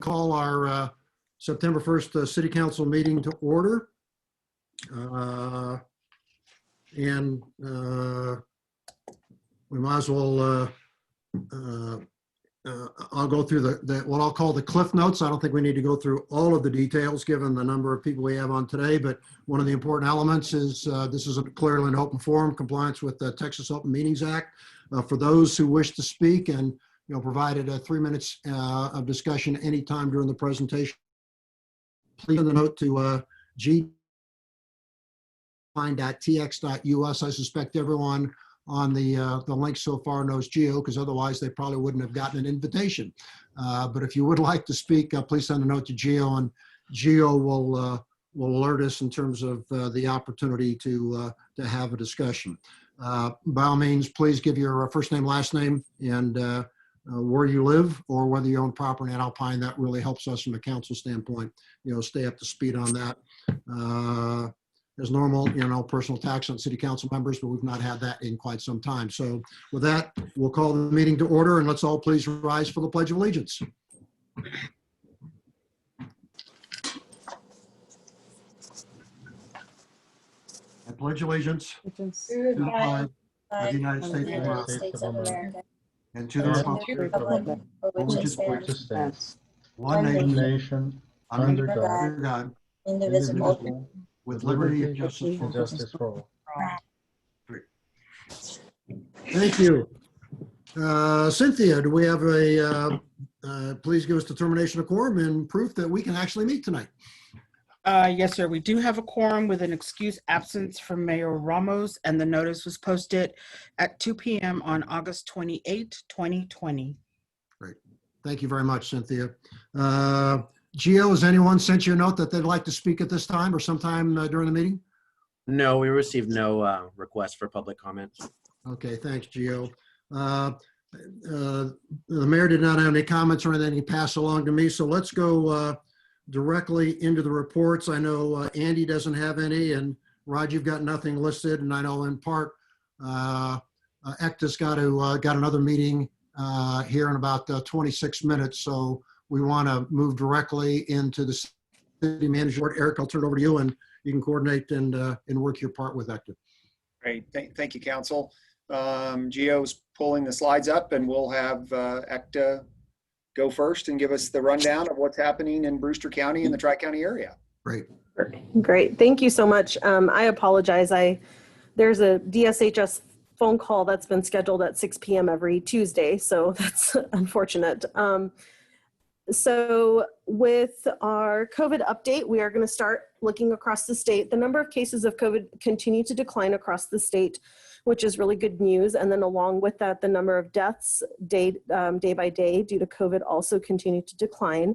Call our September 1st City Council meeting to order. We might as well, I'll go through what I'll call the cliff notes. I don't think we need to go through all of the details given the number of people we have on today, but one of the important elements is this is clearly an open forum, compliance with the Texas Open Meetings Act. For those who wish to speak and provided 3 minutes of discussion anytime during the presentation, please send a note to g.tx.us. I suspect everyone on the link so far knows Geo, because otherwise they probably wouldn't have gotten an invitation. But if you would like to speak, please send a note to Geo, and Geo will alert us in terms of the opportunity to have a discussion. By all means, please give your first name, last name, and where you live, or whether you own property in Alpine. That really helps us from a council standpoint, stay up to speed on that. As normal, personal tax on city council members, but we've not had that in quite some time. So with that, we'll call the meeting to order, and let's all please rise for the Pledge of Allegiance. I pledge allegiance to the flag of the United States of America, and to the republic for which it stands, one nation, under God, indivisible, with liberty and justice for all. Thank you. Cynthia, do we have please give us determination of quorum and proof that we can actually meet tonight? Yes, sir. We do have a quorum with an excused absence from Mayor Ramos, and the notice was posted at 2 p.m. on August 28, 2020. Great. Thank you very much, Cynthia. Gio, has anyone sent you a note that they'd like to speak at this time or sometime during the meeting? No, we received no request for public comment. Okay, thanks, Gio. The mayor did not have any comments or anything he passed along to me, so let's go directly into the reports. I know Andy doesn't have any, and Rod, you've got nothing listed, and I know in part ECTA's got another meeting here in about 26 minutes, so we want to move directly into the city manager. Eric, I'll turn it over to you, and you can coordinate and work your part with ECTA. Great, thank you, Council. Gio's pulling the slides up, and we'll have ECTA go first and give us the rundown of what's happening in Brewster County and the Tri-County area. Great. Great. Thank you so much. I apologize. There's a DSHS phone call that's been scheduled at 6 p.m. every Tuesday, so that's unfortunate. So with our COVID update, we are going to start looking across the state. The number of cases of COVID continue to decline across the state, which is really good news. And then along with that, the number of deaths day by day due to COVID also continue to decline.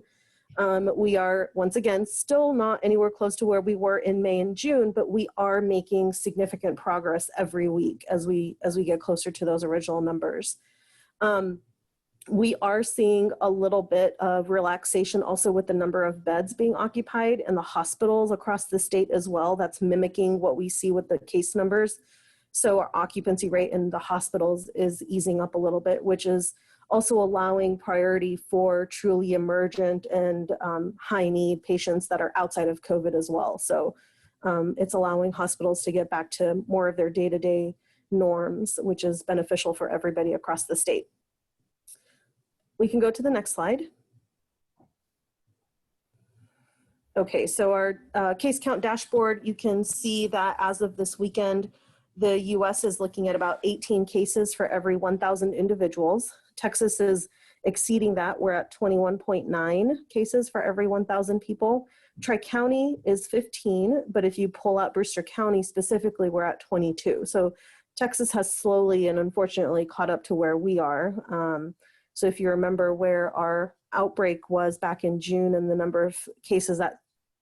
We are, once again, still not anywhere close to where we were in May and June, but we are making significant progress every week as we get closer to those original numbers. We are seeing a little bit of relaxation also with the number of beds being occupied in the hospitals across the state as well. That's mimicking what we see with the case numbers. So our occupancy rate in the hospitals is easing up a little bit, which is also allowing priority for truly emergent and high need patients that are outside of COVID as well. So it's allowing hospitals to get back to more of their day-to-day norms, which is beneficial for everybody across the state. We can go to the next slide. Okay, so our case count dashboard, you can see that as of this weekend, the US is looking at about 18 cases for every 1,000 individuals. Texas is exceeding that. We're at 21.9 cases for every 1,000 people. Tri-County is 15, but if you pull out Brewster County specifically, we're at 22. So Texas has slowly and unfortunately caught up to where we are. So if you remember where our outbreak was back in June and the number of cases that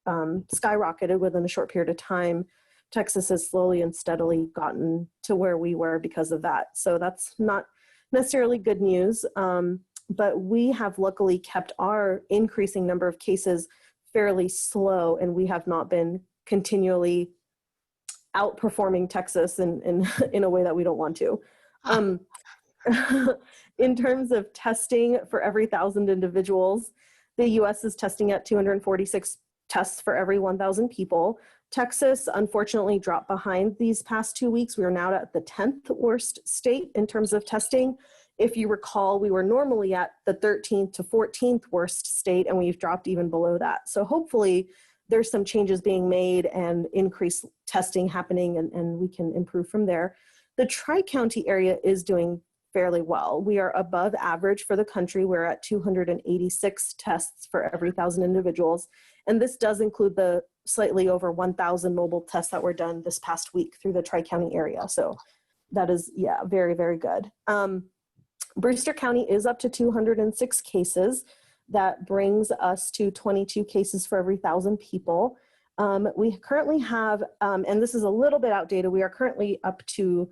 skyrocketed within a short period of time, Texas has slowly and steadily gotten to where we were because of that. So that's not necessarily good news, but we have luckily kept our increasing number of cases fairly slow, and we have not been continually outperforming Texas in a way that we don't want to. In terms of testing for every 1,000 individuals, The US is testing at 246 tests for every 1,000 people. Texas, unfortunately, dropped behind these past 2 weeks. We are now at the 10th worst state in terms of testing. If you recall, we were normally at the 13th to 14th worst state, and we've dropped even below that. So hopefully there's some changes being made and increased testing happening, and we can improve from there. The Tri-County area is doing fairly well. We are above average for the country. We're at 286 tests for every 1,000 individuals. And this does include the slightly over 1,000 mobile tests that were done this past week through the Tri-County area. So that is, yeah, very, very good. Brewster County is up to 206 cases. That brings us to 22 cases for every 1,000 people. We currently have, and this is a little bit outdated, we are currently up to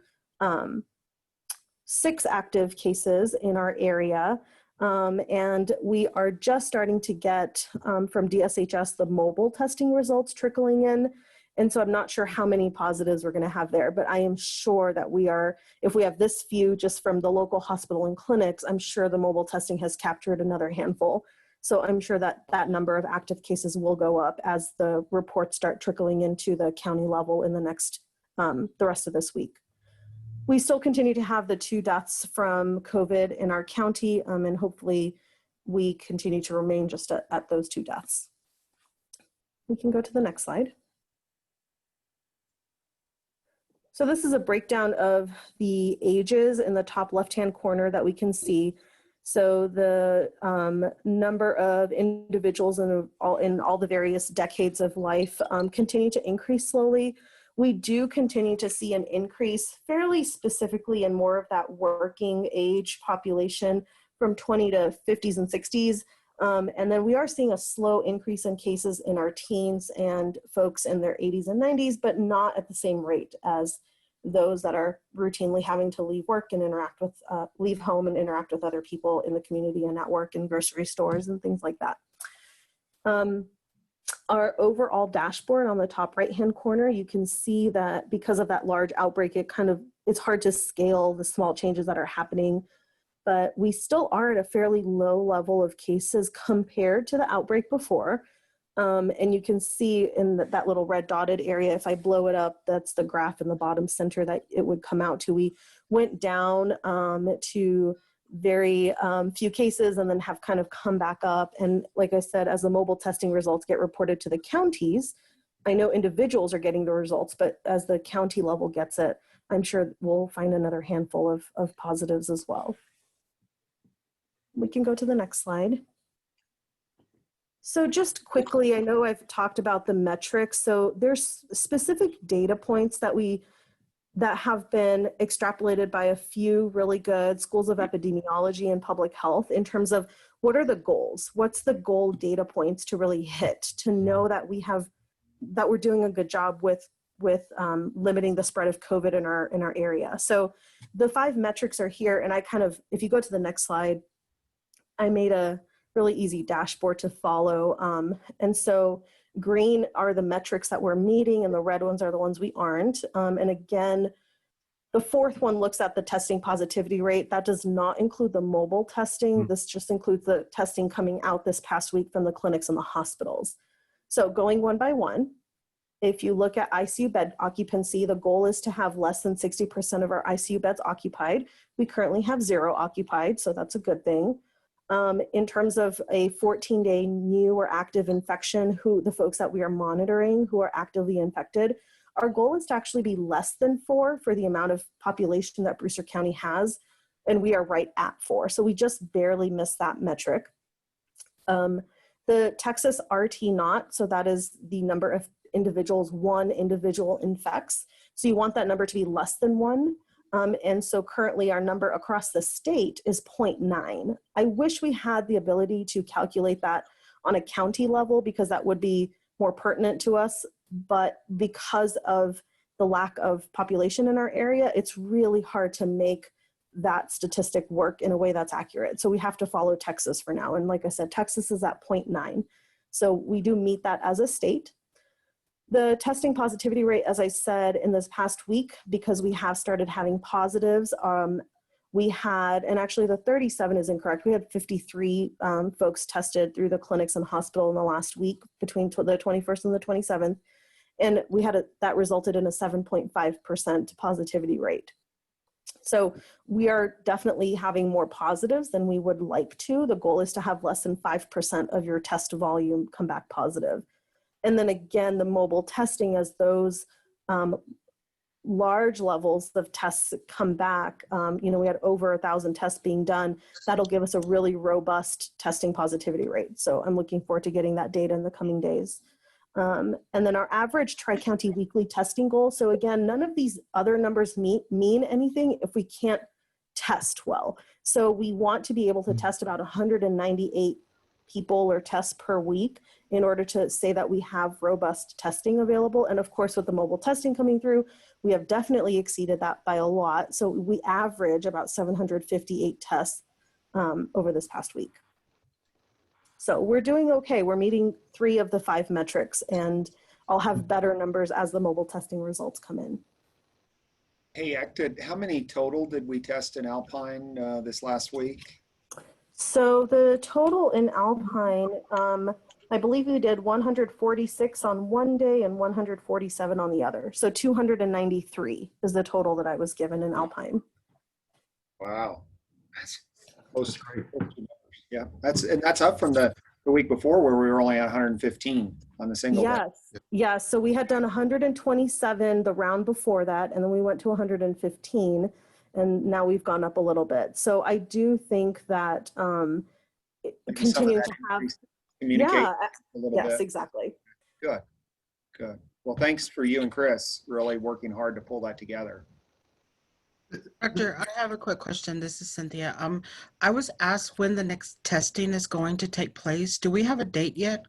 6 active cases in our area. And we are just starting to get from DSHS the mobile testing results trickling in. And so I'm not sure how many positives we're going to have there, but I am sure that we are, if we have this few just from the local hospital and clinics, I'm sure the mobile testing has captured another handful. So I'm sure that that number of active cases will go up as the reports start trickling into the county level in the next, the rest of this week. We still continue to have the 2 deaths from COVID in our county, and hopefully we continue to remain just at those 2 deaths. We can go to the next slide. So this is a breakdown of the ages in the top left-hand corner that we can see. So the number of individuals in all the various decades of life continue to increase slowly. We do continue to see an increase fairly specifically in more of that working age population from 20 to 50s and 60s. And then we are seeing a slow increase in cases in our teens and folks in their 80s and 90s, but not at the same rate as those that are routinely having to leave work and interact with, leave home and interact with other people in the community and at work and grocery stores and things like that. Our overall dashboard on the top right-hand corner, you can see that because of that large outbreak, it's hard to scale the small changes that are happening, but we still are at a fairly low level of cases compared to the outbreak before. And you can see in that little red dotted area, if I blow it up, that's the graph in the bottom center that it would come out to. We went down to very few cases and then have kind of come back up. And like I said, as the mobile testing results get reported to the counties, I know individuals are getting the results, but as the county level gets it, I'm sure we'll find another handful of positives as well. We can go to the next slide. So just quickly, I know I've talked about the metrics. So there's specific data points that have been extrapolated by a few really good schools of epidemiology and public health in terms of what are the goals? What's the goal data points to really hit, to know that we're doing a good job with limiting the spread of COVID in our area. So the 5 metrics are here, and if you go to the next slide, I made a really easy dashboard to follow. And so green are the metrics that we're meeting and the red ones are the ones we aren't. And again, the 4th one looks at the testing positivity rate. That does not include the mobile testing. This just includes the testing coming out this past week from the clinics and the hospitals. So going one by one, if you look at ICU bed occupancy, the goal is to have less than 60% of our ICU beds occupied. We currently have 0 occupied, so that's a good thing. In terms of a 14-day new or active infection, the folks that we are monitoring who are actively infected, our goal is to actually be less than 4 for the amount of population that Brewster County has, and we are right at 4. So we just barely missed that metric. The Texas RT-0, so that is the number of individuals one individual infects. So you want that number to be less than 1. And so currently our number across the state is 0.9. I wish we had the ability to calculate that on a county level because that would be more pertinent to us. But because of the lack of population in our area, it's really hard to make that statistic work in a way that's accurate. So we have to follow Texas for now. And like I said, Texas is at 0.9. So we do meet that as a state. The testing positivity rate, as I said, in this past week, because we have started having positives, we had, and actually the 37 is incorrect, we had 53 folks tested through the clinics and hospital in the last week between the 21st and the 27th. And we had that resulted in a 7.5% positivity rate. So we are definitely having more positives than we would like to. The goal is to have less than 5% of your test volume come back positive. And then again, the mobile testing, as those large levels of tests come back, you know, we had over 1,000 tests being done. That'll give us a really robust testing positivity rate. So I'm looking forward to getting that data in the coming days. And then our average tri-county weekly testing goal. So again, none of these other numbers mean anything if we can't test well. So we want to be able to test about 198 people or tests per week in order to say that we have robust testing available. And of course, with the mobile testing coming through, we have definitely exceeded that by a lot. So we average about 758 tests over this past week. So we're doing okay. We're meeting 3 of the 5 metrics, and I'll have better numbers as the mobile testing results come in. Hey, how many total did we test in Alpine this last week? So the total in Alpine, I believe we did 146 on one day and 147 on the other. So 293 is the total that I was given in Alpine. Wow, that's close to great. Yeah, that's up from the week before where we were only at 115 on the single day. Yes. So we had done 127 the round before that, and then we went to 115, and now we've gone up a little bit. So I do think that continuing to have communicate a little bit. Yes, exactly. Good. Well, thanks for you and Chris really working hard to pull that together. Doctor, I have a quick question. This is Cynthia. I was asked when the next testing is going to take place. Do we have a date yet?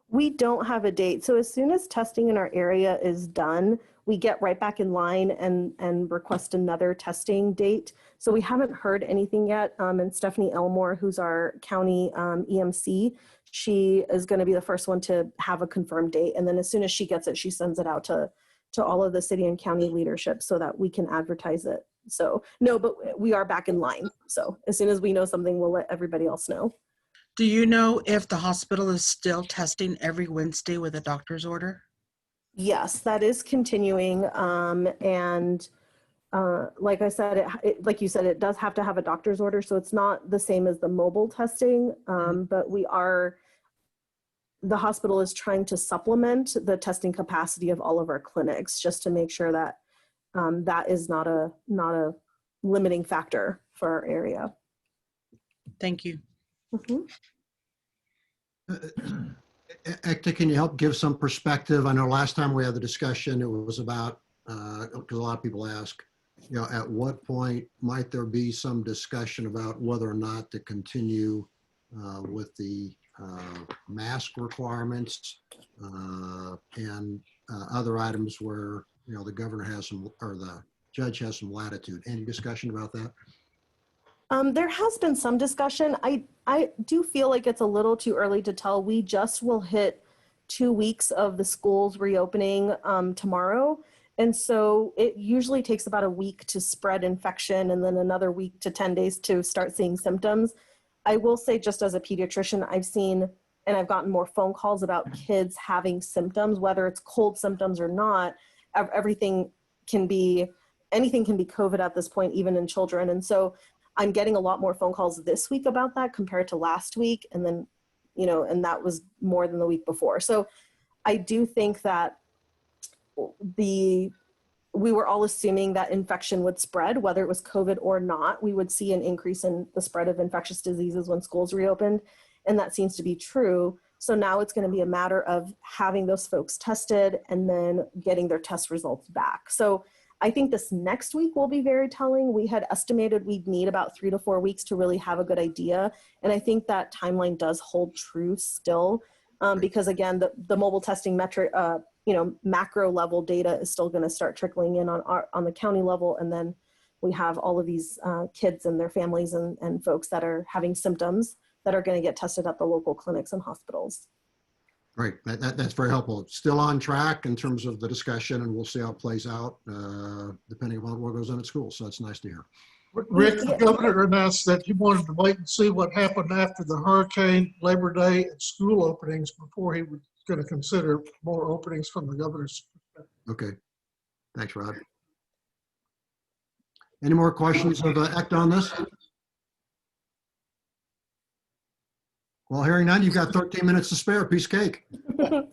We don't have a date. So as soon as testing in our area is done, we get right back in line and request another testing date. So we haven't heard anything yet. And Stephanie Elmore, who's our county EMC, she is going to be the first one to have a confirmed date. And then as soon as she gets it, she sends it out to all of the city and county leadership so that we can advertise it. So no, but we are back in line. So as soon as we know something, we'll let everybody else know. Do you know if the hospital is still testing every Wednesday with a doctor's order? Yes, that is continuing. Like I said, like you said, it does have to have a doctor's order. So it's not the same as the mobile testing, but the hospital is trying to supplement the testing capacity of all of our clinics just to make sure that that is not a limiting factor for our area. Thank you. Mm-hmm. Ekta, can you help give some perspective? I know last time we had the discussion, it was about, because a lot of people ask, you know, at what point might there be some discussion about whether or not to continue with the mask requirements and other items where, you know, the governor has some, or the judge has some latitude. Any discussion about that? There has been some discussion. I do feel like it's a little too early to tell. We just will hit 2 weeks of the schools reopening tomorrow. And so it usually takes about a week to spread infection and then another week to 10 days to start seeing symptoms. I will say, just as a pediatrician, I've seen and I've gotten more phone calls about kids having symptoms, whether it's cold symptoms or not. Anything can be COVID at this point, even in children. And so I'm getting a lot more phone calls this week about that compared to last week. And then, you know, and that was more than the week before. So I do think that we were all assuming that infection would spread, whether it was COVID or not. We would see an increase in the spread of infectious diseases when schools reopened. And that seems to be true. So now it's going to be a matter of having those folks tested and then getting their test results back. So I think this next week will be very telling. We had estimated we'd need about 3 to 4 weeks to really have a good idea. And I think that timeline does hold true still, because again, the mobile testing metric, you know, macro level data is still going to start trickling in on the county level. And then we have all of these kids and their families and folks that are having symptoms that are going to get tested at the local clinics and hospitals. Great, that's very helpful. Still on track in terms of the discussion, and we'll see how it plays out depending upon what goes on at school. So that's nice to hear. Rick, the governor announced that he wanted to wait and see what happened after the hurricane, Labor Day, and school openings before he was going to consider more openings from the governor's perspective. Okay. Thanks, Rod. Any more questions of ACT on this? Well, hearing none, you've got 13 minutes to spare. Piece of cake.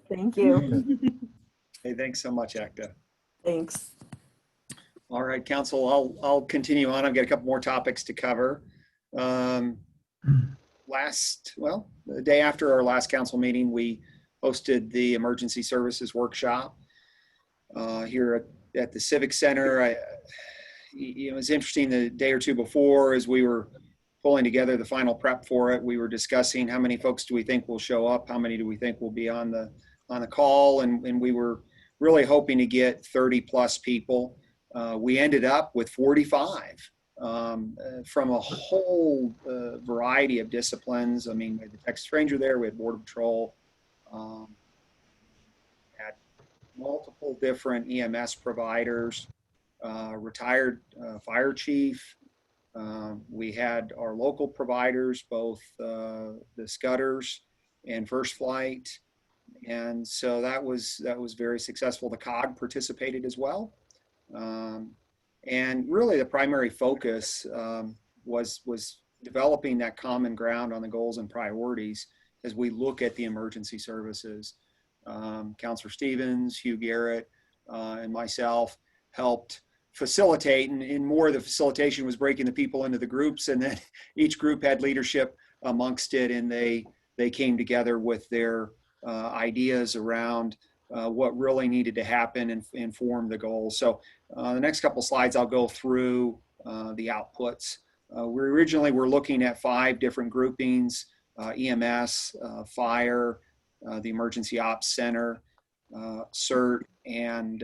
Thank you. Hey, thanks so much, Acta. Thanks. All right, council, I'll continue on. I've got a couple more topics to cover. The day after our last council meeting, we hosted the emergency services workshop here at the Civic Center. It was interesting the day or two before as we were pulling together the final prep for it. We were discussing how many folks do we think will show up, how many do we think will be on the call, and we were really hoping to get 30 plus people. We ended up with 45 from a whole variety of disciplines. I mean, we had the Texas Ranger there, we had Border Patrol, had multiple different EMS providers, retired fire chief. We had our local providers, both the Scudders and First Flight. And so that was very successful. The COG participated as well. And really the primary focus was developing that common ground on the goals and priorities as we look at the emergency services. Counselor Stevens, Hugh Garrett, and myself helped facilitate, and more of the facilitation was breaking the people into the groups, and then each group had leadership amongst it, and they came together with their ideas around what really needed to happen and form the goals. So the next couple slides, I'll go through the outputs. We originally were looking at 5 different groupings: EMS, fire, the Emergency Ops Center, CERT, and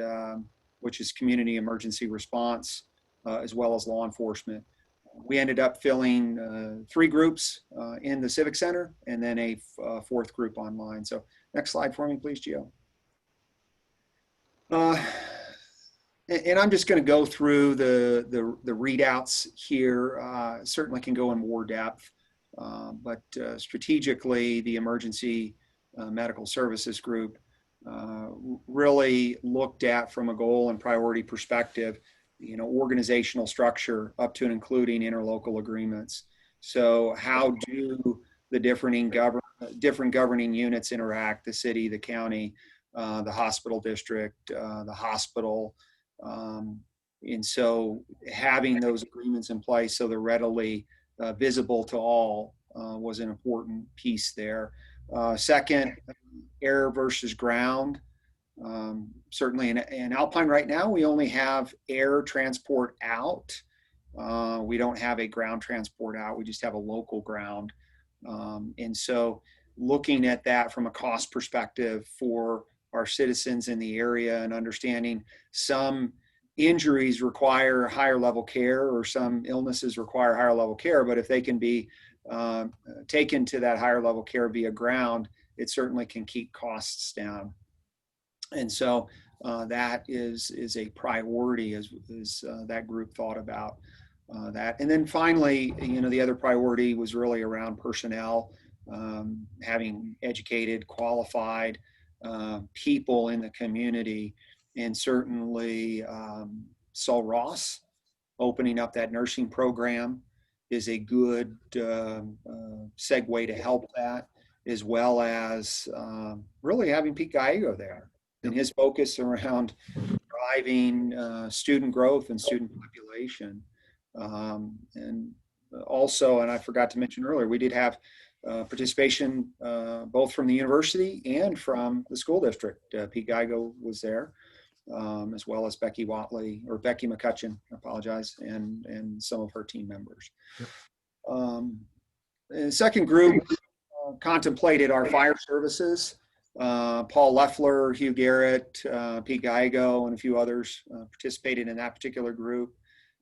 which is Community Emergency Response, as well as law enforcement. We ended up filling 3 groups in the Civic Center and then a 4th group online. So next slide for me, please, Gio. And I'm just going to go through the readouts here. Certainly can go in more depth, but strategically, the Emergency Medical Services Group really looked at, from a goal and priority perspective, organizational structure up to and including interlocal agreements. So how do the different governing units interact: the city, the county, the hospital district, the hospital. And so having those agreements in place so they're readily visible to all was an important piece there. Second, air versus ground. Certainly in Alpine right now, we only have air transport out. We don't have a ground transport out. We just have a local ground. And so looking at that from a cost perspective for our citizens in the area, and understanding some injuries require higher level care or some illnesses require higher level care, but if they can be taken to that higher level care via ground, it certainly can keep costs down. And so that is a priority as that group thought about that. And then finally, the other priority was really around personnel, having educated, qualified people in the community. And certainly Sol Ross opening up that nursing program is a good segue to help that, as well as really having Pete Gallego there and his focus around driving student growth and student population. And also, and I forgot to mention earlier, we did have participation both from the university and from the school district. Pete Gallego was there, as well as Becky McCutcheon, I apologize, and some of her team members. Yep. The second group contemplated our fire services. Paul Leffler, Hugh Garrett, Pete Gallego, and a few others participated in that particular group,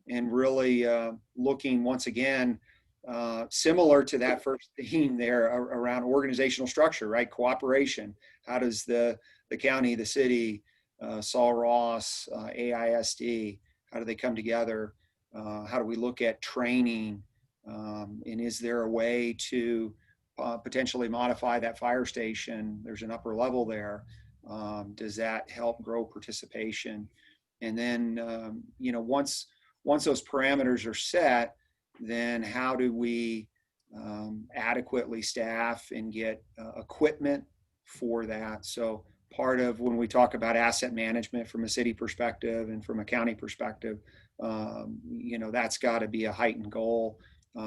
and really looking once again, similar to that first theme there around organizational structure, right? Cooperation. How does the county, the city, Sol Ross, AISD, how do they come together How do we look at training? And is there a way to potentially modify that fire station? There's an upper level there. Does that help grow participation? And then, once those parameters are set, then how do we adequately staff and get equipment for that? So part of when we talk about asset management from a city perspective and from a county perspective, that's got to be a heightened goal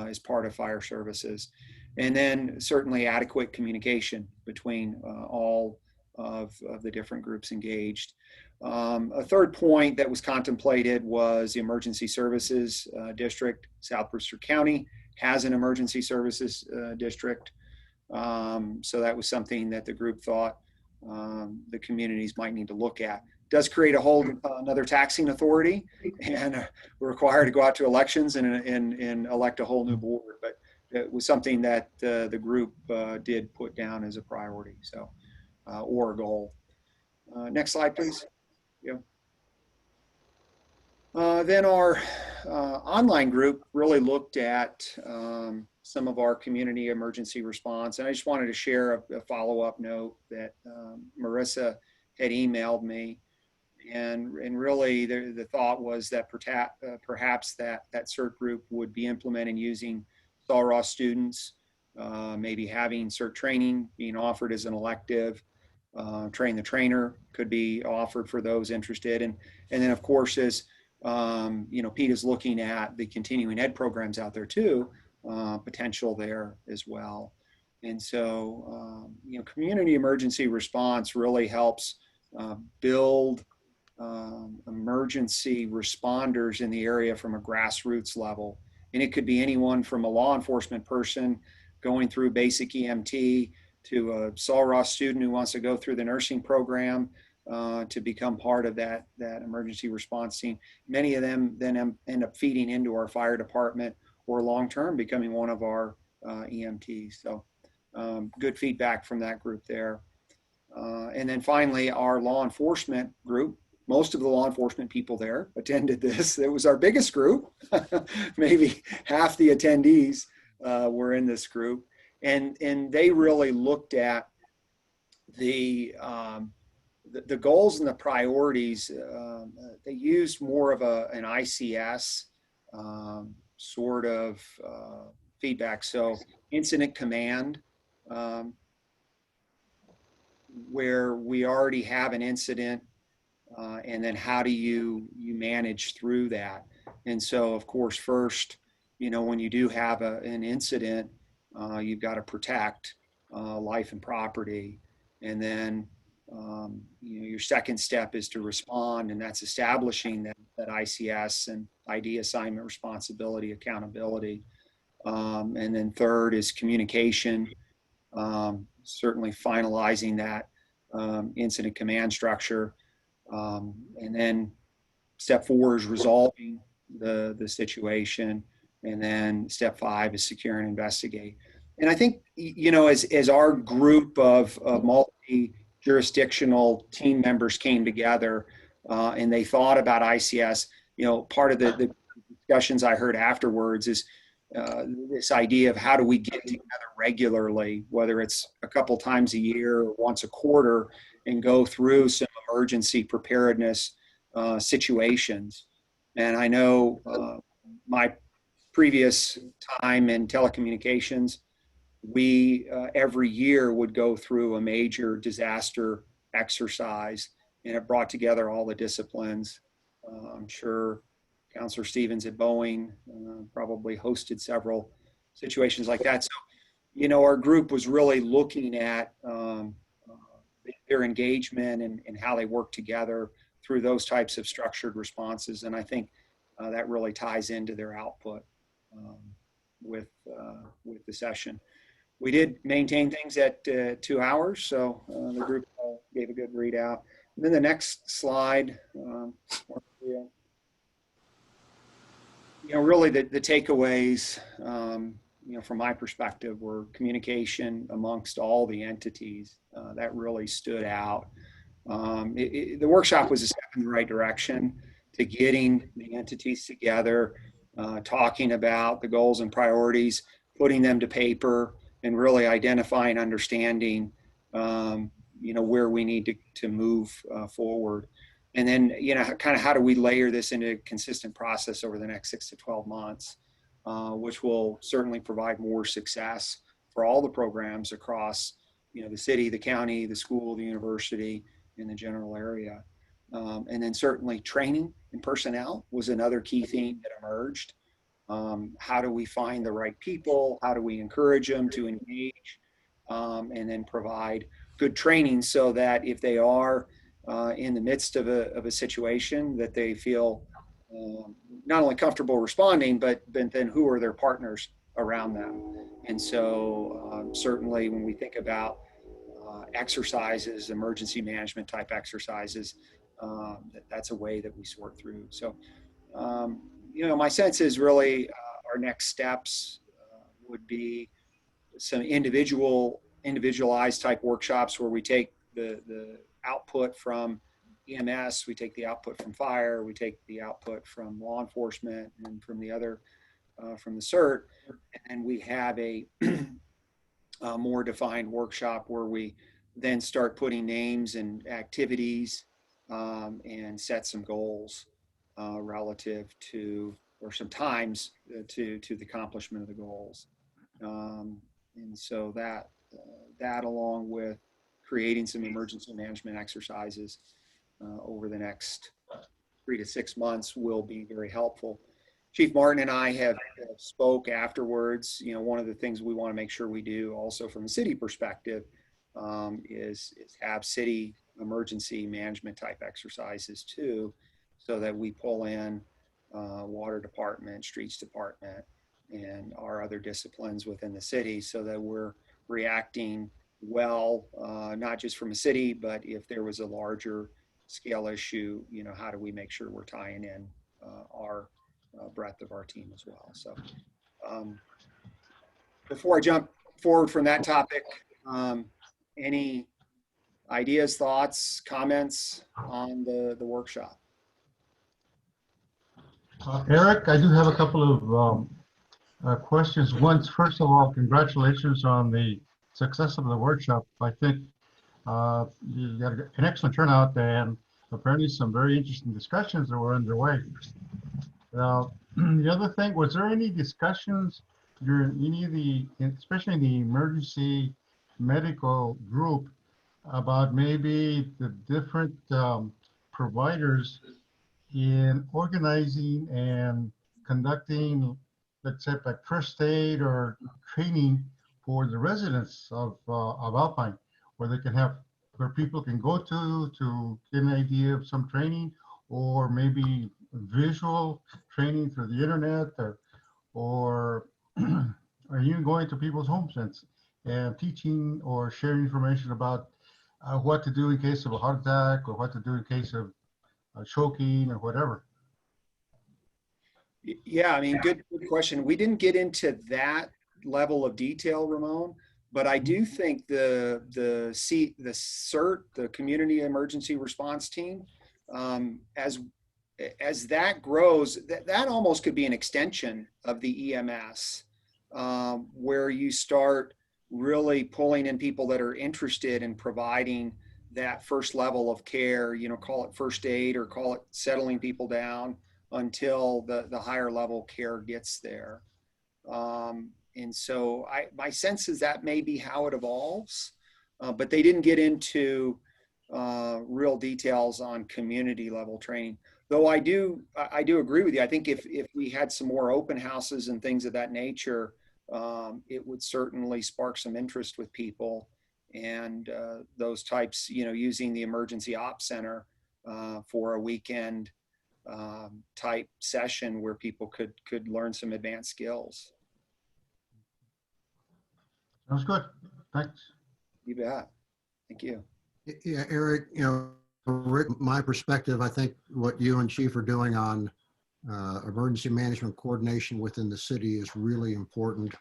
as part of fire services. And then certainly adequate communication between all of the different groups engaged. A third point that was contemplated was the emergency services district. South Brewster County has an emergency services district. So that was something that the group thought the communities might need to look at. Does create a whole another taxing authority, and we're required to go out to elections and elect a whole new board. But it was something that the group did put down as a priority, so or a goal. Next slide, please. Yeah. Then our online group really looked at some of our community emergency response. And I just wanted to share a follow-up note that Marissa had emailed me. And really the thought was that perhaps that CERT group would be implementing using SOLROS students, maybe having CERT training being offered as an elective. Train the trainer could be offered for those interested. And then of course, as Pete is looking at the continuing ed programs out there too, potential there as well. And so, community emergency response really helps build emergency responders in the area from a grassroots level. And it could be anyone from a law enforcement person going through basic EMT to a SOLROS student who wants to go through the nursing program to become part of that emergency response team. Many of them then end up feeding into our fire department or long-term becoming one of our EMTs. So good feedback from that group there. And then finally, our law enforcement group, most of the law enforcement people there attended this. It was our biggest group. Maybe half the attendees were in this group. And they really looked at the goals and the priorities. They used more of an ICS sort of feedback. So incident command, where we already have an incident, and then how do you manage through that? And so, of course, first, when you do have an incident, you've got to protect life and property. And then, your second step is to respond, and that's establishing that ICS and ID assignment responsibility, accountability. And then third is communication, certainly finalizing that incident command structure. And then step 4 is resolving the situation. And then step 5 is secure and investigate. And I think, as our group of multi-jurisdictional team members came together and they thought about ICS, part of the discussions I heard afterwards is this idea of how do we get together regularly, whether it's a couple times a year or once a quarter, and go through some emergency preparedness situations. And I know my previous time in telecommunications, we every year would go through a major disaster exercise, and it brought together all the disciplines. I'm sure Counselor Stevens at Boeing probably hosted several situations like that. So, our group was really looking at their engagement and how they work together through those types of structured responses. And I think that really ties into their output with the session. We did maintain things at 2 hours, so the group gave a good readout. And then the next slide, really the takeaways, from my perspective, were communication amongst all the entities. That really stood out. The workshop was a step in the right direction to getting the entities together, talking about the goals and priorities, putting them to paper, and really identifying, understanding, where we need to move forward. And then, kind of how do we layer this into a consistent process over the next 6 to 12 months, which will certainly provide more success for all the programs across, the city, the county, the school, the university, in the general area. And then certainly training and personnel was another key theme that emerged. How do we find the right people? How do we encourage them to engage? And then provide good training so that if they are in the midst of a situation, that they feel not only comfortable responding, but then who are their partners around them. And so certainly when we think about exercises, emergency management type exercises, that's a way that we sort through. So, my sense is really our next steps would be some individualized type workshops where we take the output from EMS, we take the output from fire, we take the output from law enforcement and from the other, from the CERT, and we have a more defined workshop where we then start putting names and activities and set some goals relative to, or some times to the accomplishment of the goals. And so that along with creating some emergency management exercises over the next 3 to 6 months will be very helpful. Chief Martin and I have spoke afterwards. One of the things we want to make sure we do also from a city perspective is have city emergency management type exercises too, so that we pull in water department, streets department, and our other disciplines within the city, so that we're reacting well, not just from a city, but if there was a larger scale issue, how do we make sure we're tying in our breadth of our team as well. So before I jump forward from that topic, any ideas, thoughts, comments on the workshop? Eric, I do have a couple of questions. First of all, congratulations on the success of the workshop. I think you got an excellent turnout and apparently some very interesting discussions that were underway. Now, the other thing, was there any discussions during any of the, especially the emergency medical group, about maybe the different providers in organizing and conducting, let's say, like first aid or training for the residents of Alpine, where they can have, where people can go to get an idea of some training, or maybe visual training through the internet, or even going to people's homes and teaching or sharing information about what to do in case of a heart attack, or what to do in case of choking or whatever. Yeah, I mean, good question. We didn't get into that level of detail, Ramon, but I do think the CERT, the Community Emergency Response Team, as that grows, that almost could be an extension of the EMS, where you start really pulling in people that are interested in providing that first level of care, call it first aid or call it settling people down until the higher level care gets there. And so my sense is that may be how it evolves, but they didn't get into real details on community level training. Though I do agree with you. I think if we had some more open houses and things of that nature, it would certainly spark some interest with people, and those types, using the Emergency Ops Center for a weekend type session where people could learn some advanced skills. Sounds good. Thanks. You bet. Thank you. Yeah, Eric, Rick, my perspective, I think what you and Chief are doing on emergency management coordination within the city is really important.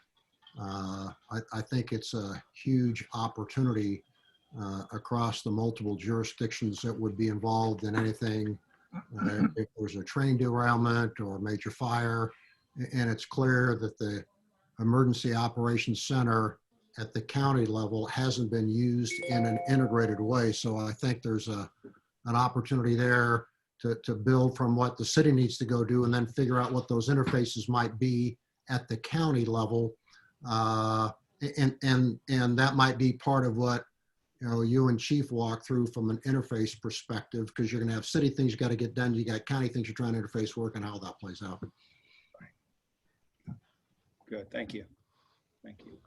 I think it's a huge opportunity across the multiple jurisdictions that would be involved in anything. If there's a train derailment or major fire, And it's clear that the Emergency Operations Center at the county level hasn't been used in an integrated way. So I think there's an opportunity there to build from what the city needs to go do and then figure out what those interfaces might be at the county level. And that might be part of what you and Chief walk through from an interface perspective, because you're going to have city things you got to get done. You got county things you're trying to interface work and how that plays out. Good, thank you. Thank you.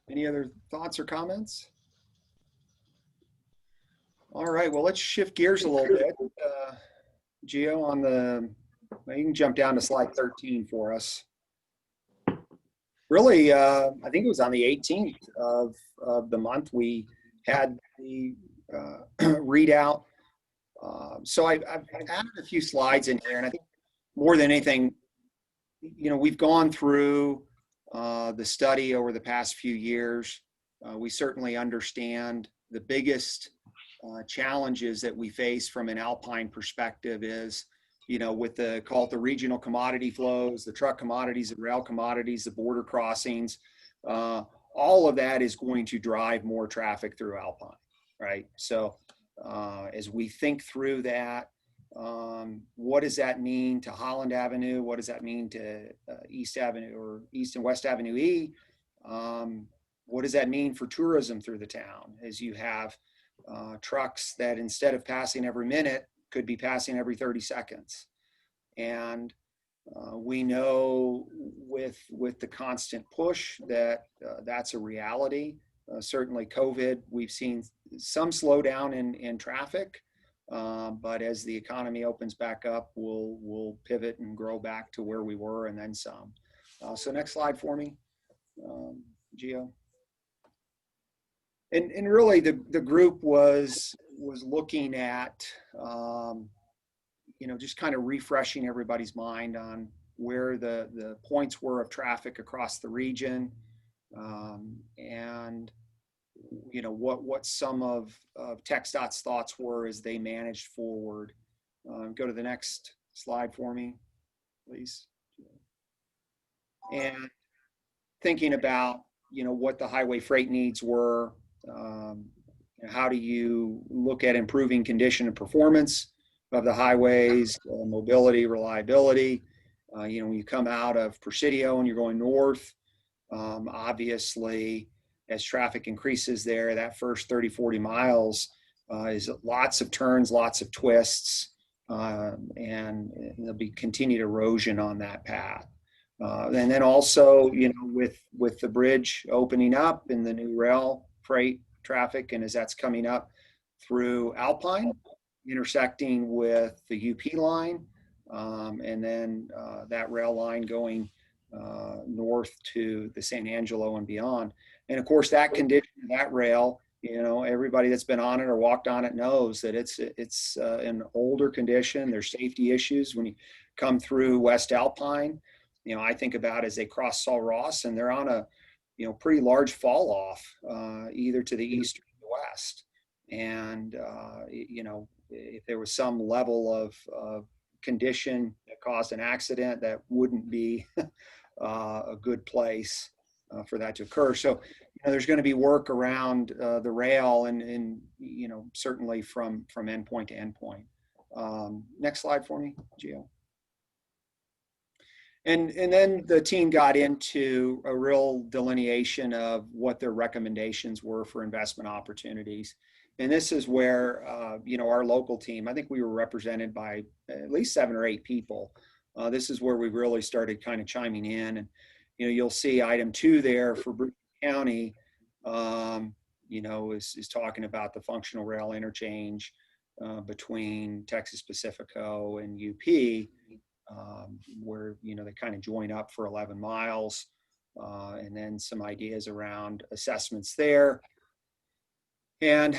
Any other thoughts or comments? All right, well, let's shift gears a little bit. Gio, on you can jump down to slide 13 for us. Really, I think it was on the 18th of the month, we had the readout. So I've added a few slides in here, and I think more than anything, we've gone through the study over the past few years. We certainly understand the biggest challenges that we face from an alpine perspective is, with call it the regional commodity flows, the truck commodities, the rail commodities, the border crossings, all of that is going to drive more traffic through Alpine, right? So as we think through that, what does that mean to Holland Avenue? What does that mean to East Avenue or East and West Avenue E? What does that mean for tourism through the town as you have trucks that instead of passing every minute could be passing every 30 seconds? And we know with the constant push that that's a reality. Certainly COVID, we've seen some slowdown in traffic, but as the economy opens back up, we'll pivot and grow back to where we were and then some. So next slide for me, Gio. And really the group was looking at, just kind of refreshing everybody's mind on where the points were of traffic across the region, and what some of TxDOT's thoughts were as they managed forward. Go to the next slide for me, please. And thinking about what the highway freight needs were. How do you look at improving condition and performance of the highways, mobility, reliability? When you come out of Presidio and you're going north, obviously, as traffic increases there, that first 30, 40 miles is lots of turns, lots of twists, and there'll be continued erosion on that path. And then also, with the bridge opening up and the new rail freight traffic, and as that's coming up through Alpine, intersecting with the UP line, and then that rail line going north to the San Angelo and beyond. And of course, that condition of that rail, everybody that's been on it or walked on it knows that it's an older condition. There's safety issues when you come through West Alpine. I think about as they cross Sul Ross, and they're on a pretty large fall off, either to the east or the west. And if there was some level of condition that caused an accident, that wouldn't be a good place for that to occur. So there's going to be work around the rail and certainly from endpoint to endpoint. Next slide for me, Gio. And then the team got into a real delineation of what their recommendations were for investment opportunities. And this is where, our local team, I think we were represented by at least 7 or 8 people. This is where we really started kind of chiming in. And, you'll see item 2 there for Brewster County, is talking about the functional rail interchange between Texas Pacifico and UP. Where they kind of join up for 11 miles, and then some ideas around assessments there. And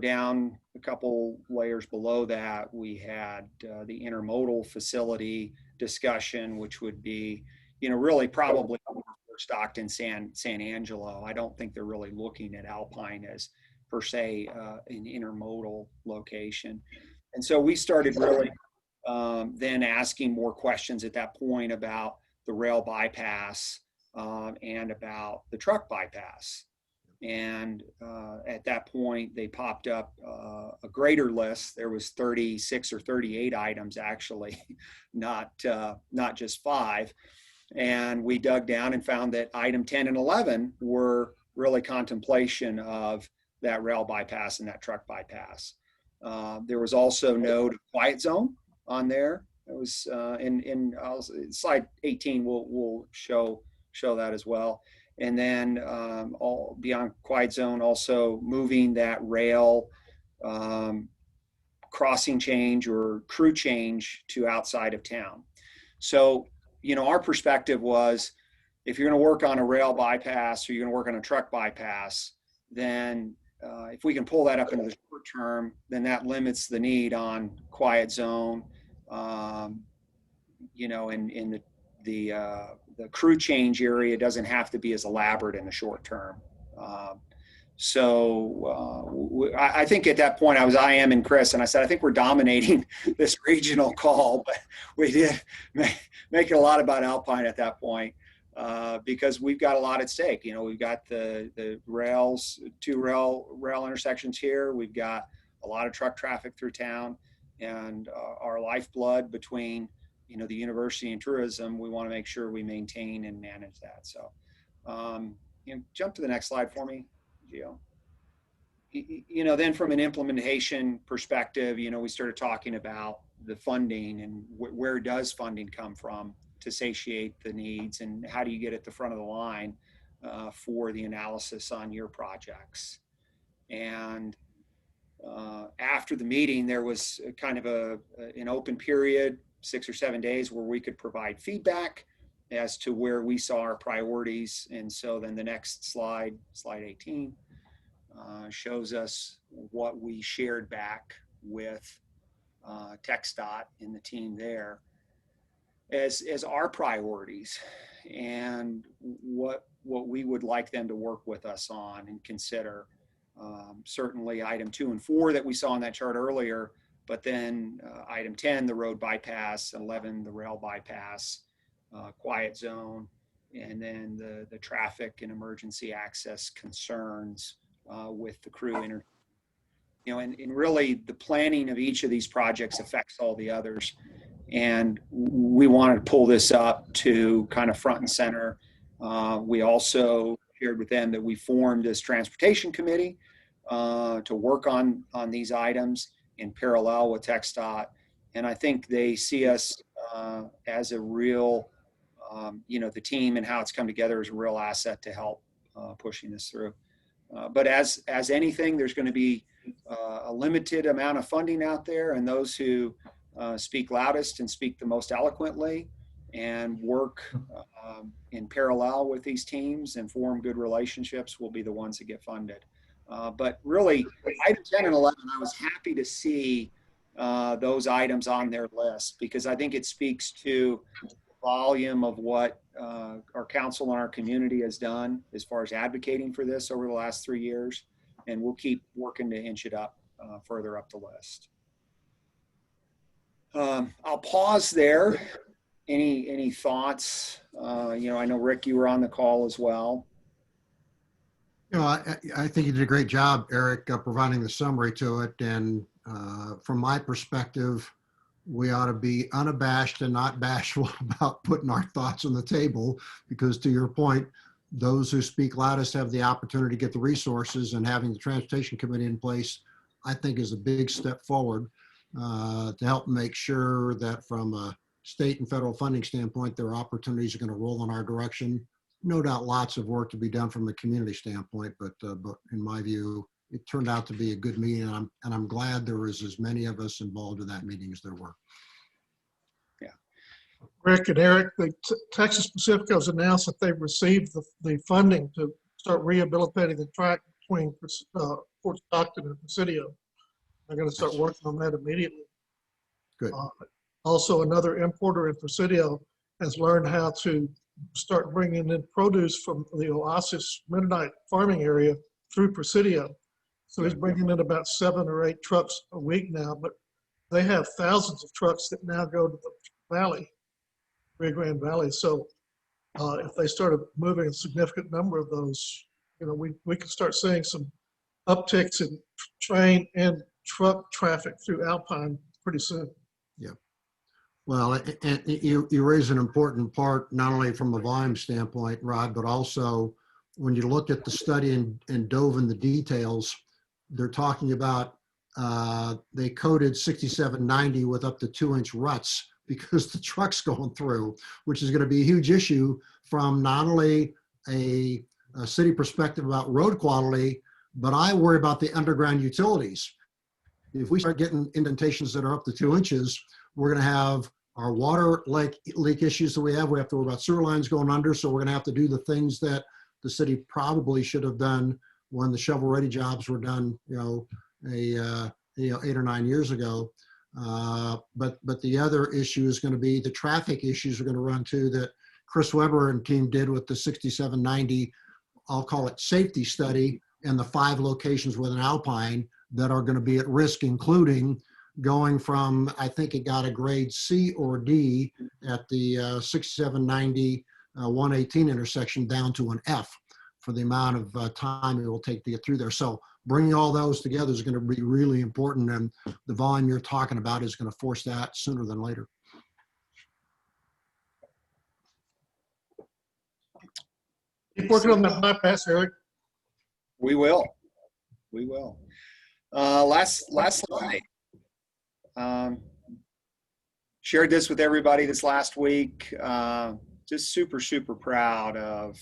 down a couple layers below that, we had the intermodal facility discussion, which would be really probably Stockton, San Angelo. I don't think they're really looking at Alpine as per se an intermodal location. And so we started really then asking more questions at that point about the rail bypass and about the truck bypass. And at that point, they popped up a greater list. There was 36 or 38 items, actually, not just 5. And we dug down and found that item 10 and 11 were really contemplation of that rail bypass and that truck bypass. There was also note of quiet zone on there. It was in slide 18. We'll show that as well. And then all beyond quiet zone, also moving that rail crossing change or crew change to outside of town. So, our perspective was, if you're going to work on a rail bypass or you're going to work on a truck bypass, then if we can pull that up into the short term, then that limits the need on quiet zone, and the crew change area doesn't have to be as elaborate in the short term. I think at that point I am and Chris, and I said, I think we're dominating this regional call, but we did make it a lot about Alpine at that point because we've got a lot at stake. We've got the rails, 2 rail intersections here. We've got a lot of truck traffic through town, and our lifeblood between the university and tourism, we want to make sure we maintain and manage that. So jump to the next slide for me, Gio. Then from an implementation perspective, we started talking about the funding and where does funding come from to satiate the needs, and how do you get at the front of the line for the analysis on your projects. And after the meeting, there was kind of an open period, 6 or 7 days, where we could provide feedback as to where we saw our priorities. And so then the next slide 18, shows us what we shared back with TxDOT and the team there as our priorities, and what we would like them to work with us on and consider. Certainly item 2 and 4 that we saw on that chart earlier, but then item 10, the road bypass, 11, the rail bypass, quiet zone, and then the traffic and emergency access concerns with the crew and really the planning of each of these projects affects all the others. And we wanted to pull this up to kind of front and center. We also shared with them that we formed this transportation committee to work on these items in parallel with TxDOT. And I think they see us as a real, the team and how it's come together as a real asset to help pushing this through. But as anything, there's going to be a limited amount of funding out there, and those who speak loudest and speak the most eloquently and work in parallel with these teams and form good relationships will be the ones that get funded. But really, item 10 and 11, I was happy to see those items on their list, because I think it speaks to the volume of what our council and our community has done as far as advocating for this over the last 3 years. And we'll keep working to inch it up further up the list. I'll pause there. Any thoughts? I know, Rick, you were on the call as well. I think you did a great job, Eric, providing the summary to it. And from my perspective, we ought to be unabashed and not bashful about putting our thoughts on the table, because to your point, those who speak loudest have the opportunity to get the resources, and having the transportation committee in place, I think, is a big step forward to help make sure that from a state and federal funding standpoint, their opportunities are going to roll in our direction. No doubt lots of work to be done from the community standpoint, but in my view, it turned out to be a good meeting, and I'm glad there was as many of us involved in that meeting as there were. Yeah. Rick and Eric, the Texas Pacific has announced that they've received the funding to start rehabilitating the track between Fort Stockton and Presidio. They're going to start working on that immediately. Good. Also, another importer in Presidio has learned how to start bringing in produce from the Oasis Mennonite farming area through Presidio. So he's bringing in about 7 or 8 trucks a week now, but they have thousands of trucks that now go to the valley, Rio Grande Valley. So if they started moving a significant number of those, we could start seeing some upticks in train and truck traffic through Alpine pretty soon. Well, and you raise an important part, not only from a volume standpoint, Rod, but also when you look at the study and dove in the details, they're talking about they coded 6790 with up to 2-inch ruts because the truck's going through, which is going to be a huge issue from not only a city perspective about road quality, but I worry about the underground utilities. If we start getting indentations that are up to 2 inches, we're going to have our water leak issues that we have. We have to worry about sewer lines going under. So we're going to have to do the things that the city probably should have done when the shovel-ready jobs were done, 8 or 9 years ago. But the other issue is going to be the traffic issues we're going to run to that Chris Weber and team did with the 6790, I'll call it safety study, and the 5 locations within Alpine that are going to be at risk, including going from, I think it got a grade C or D at the 6790 118 intersection down to an F for the amount of time it will take to get through there. So bringing all those together is going to be really important, and the volume you're talking about is going to force that sooner than later. Keep working on that bypass, Eric. We will. We will. Last slide. Shared this with everybody this last week. Just super proud of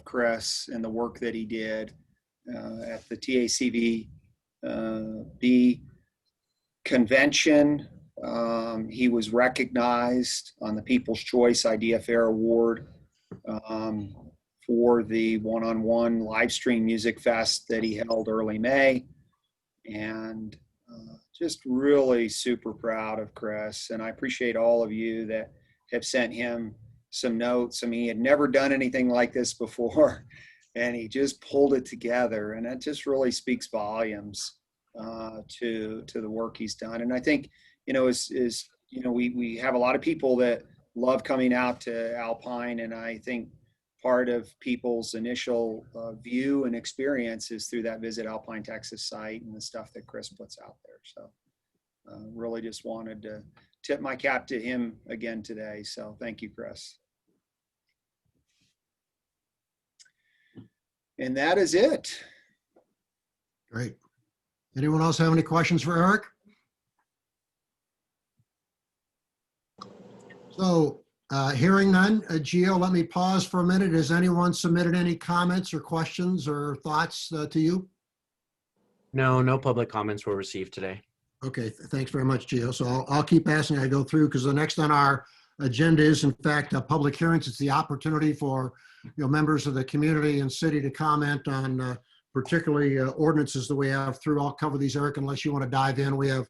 Chris and the work that he did at the TACV B convention. He was recognized on the People's Choice Idea Fair Award for the one-on-one live stream music fest that he held early May. And just really super proud of Chris. And I appreciate all of you that have sent him some notes. I mean, he had never done anything like this before, and he just pulled it together. And that just really speaks volumes to the work he's done. And I think, we have a lot of people that love coming out to Alpine. And I think part of people's initial view and experience is through that Visit Alpine, Texas site and the stuff that Chris puts out there. So really just wanted to tip my cap to him again today. So thank you, Chris. And that is it. Great. Anyone else have any questions for Eric? So hearing none, Gio, let me pause for a minute. Has anyone submitted any comments or questions or thoughts to you? No public comments were received today. Okay, thanks very much, Gio. So I'll keep asking as I go through, because the next on our agenda is, in fact, public hearings. It's the opportunity for members of the community and city to comment on particularly ordinances that we have through. I'll cover these, Eric, unless you want to dive in. We have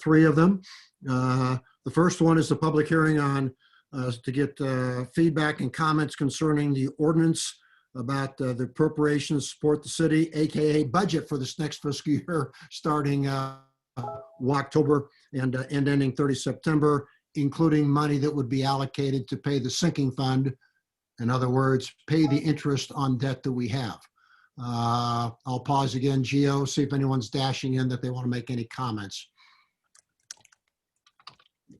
3 of them. The first one is the public hearing on to get feedback and comments concerning the ordinance about the appropriations to support the city, AKA budget for this next fiscal year, starting October and ending 30 September, including money that would be allocated to pay the sinking fund. In other words, pay the interest on debt that we have. I'll pause again, Gio, see if anyone's dashing in that they want to make any comments.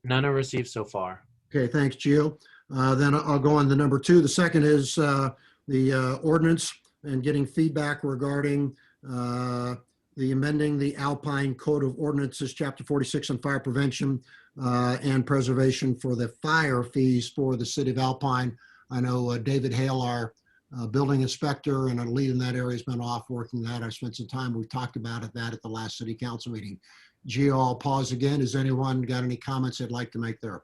None are received so far. Okay, thanks, Gio. Then I'll go on to number 2. The second is the ordinance and getting feedback regarding the amending the Alpine Code of Ordinances, Chapter 46 on fire prevention and preservation for the fire fees for the city of Alpine. I know David Hale, our building inspector and a lead in that area, has been off working that. I spent some time, we talked about that at the last city council meeting. Gio, I'll pause again. Has anyone got any comments they'd like to make there?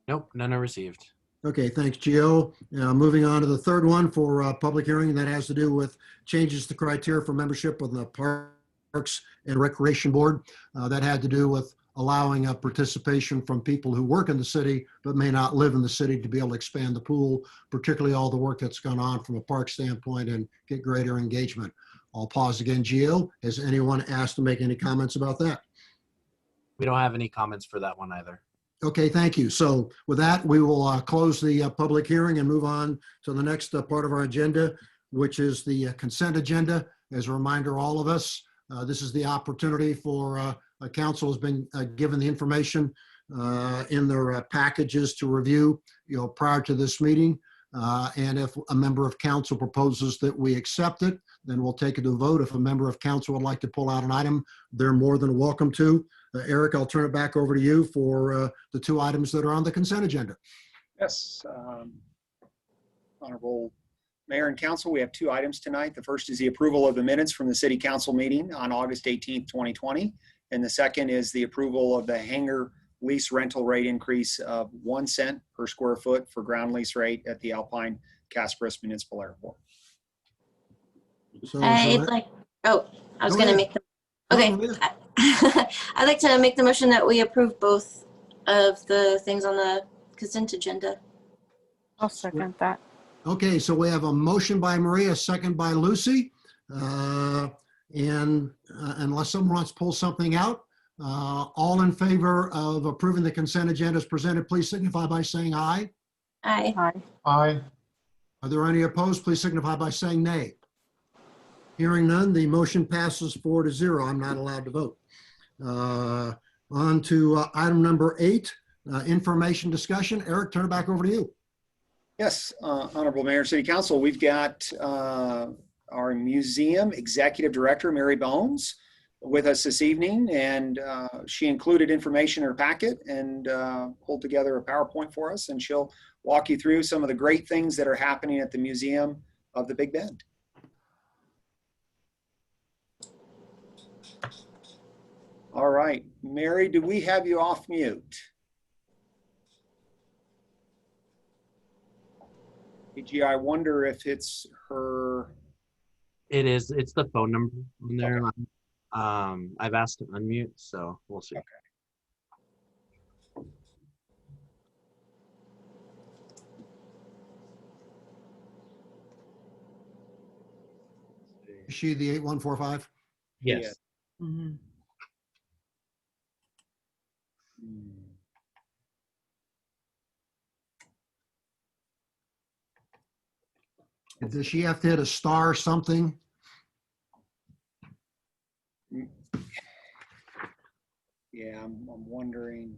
Nope, none are received. Okay, thanks, Gio. Moving on to the third one for public hearing, that has to do with changes to criteria for membership with the Parks and Recreation Board. That had to do with allowing participation from people who work in the city but may not live in the city to be able to expand the pool, particularly all the work that's gone on from a park standpoint and get greater engagement. I'll pause again. Gio, has anyone asked to make any comments about that? We don't have any comments for that one either. Okay, thank you. So with that, we will close the public hearing and move on to the next part of our agenda, which is the consent agenda. As a reminder, all of us, this is the opportunity for council has been given the information in their packages to review, prior to this meeting. And if a member of council proposes that we accept it, then we'll take it to a vote. If a member of council would like to pull out an item, they're more than welcome to. Eric, I'll turn it back over to you for the two items that are on the consent agenda. Yes. Honorable Mayor and Council, we have two items tonight. The first is the approval of the minutes from the City Council meeting on August 18th, 2020. And the second is the approval of the hangar lease rental rate increase of 1 cent per square foot for ground lease rate at the Alpine Casparis Municipal Airport. So, I'd like, oh, I was Go going to ahead. make the, okay. Go ahead. I'd like to make the motion that we approve both of the things on the consent agenda. I'll second that. Okay, so we have a motion by Maria, a second by Lucy. And unless someone wants to pull something out, all in favor of approving the consent agenda as presented, please signify by saying aye. Aye. Aye. Aye. Are there any opposed? Please signify by saying nay. Hearing none, the motion passes 4-0. I'm not allowed to vote. On to item number 8, information discussion. Eric, turn it back over to you. Yes, Honorable Mayor and City Council, we've got our museum executive director, Mary Bones, with us this evening, and she included information in her packet and pulled together a PowerPoint for us, and she'll walk you through some of the great things that are happening at the Museum of the Big Bend. All right, Mary, do we have you off mute? AG, I wonder if it's her. It is. It's the phone number on there. I've asked to unmute, so we'll see. Okay. Is she the 8145? Yes. Mhm. Does she have to hit a star something? Yeah, I'm wondering.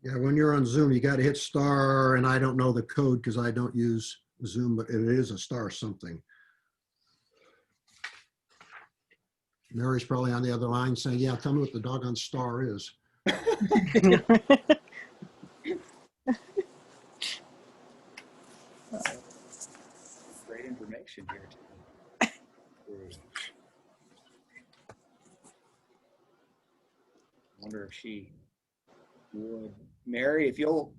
Yeah, when you're on Zoom, you got to hit star, and I don't know the code because I don't use Zoom, but it is a star something. Mary's probably on the other line saying, yeah, tell me what the doggone star is. Great information here too. Wonder if she would. Mary, if you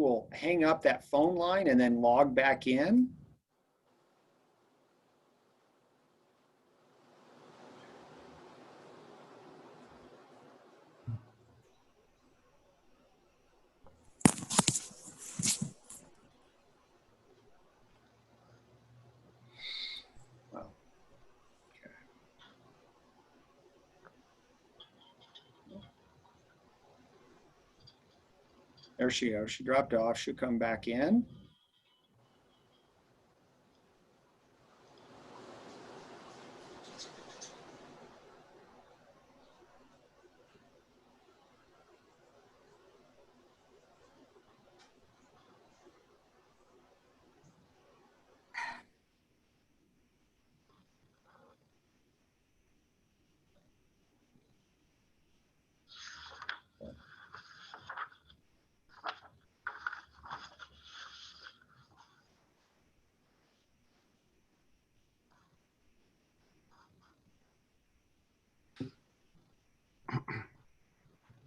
will hang up that phone line and then log back in. Well, okay. There she goes. She dropped off. She'll come back in.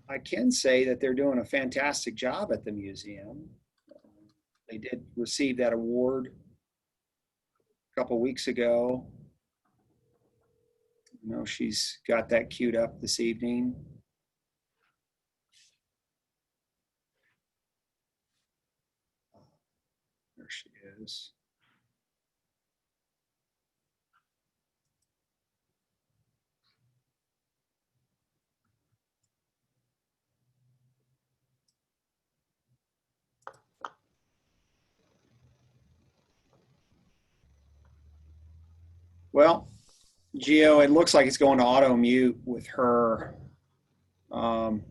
I can say that they're doing a fantastic job at the museum. They did receive that award a couple weeks ago. I know she's got that queued up this evening. There she is. Well, Gio, it looks like it's going to auto mute with her. I'm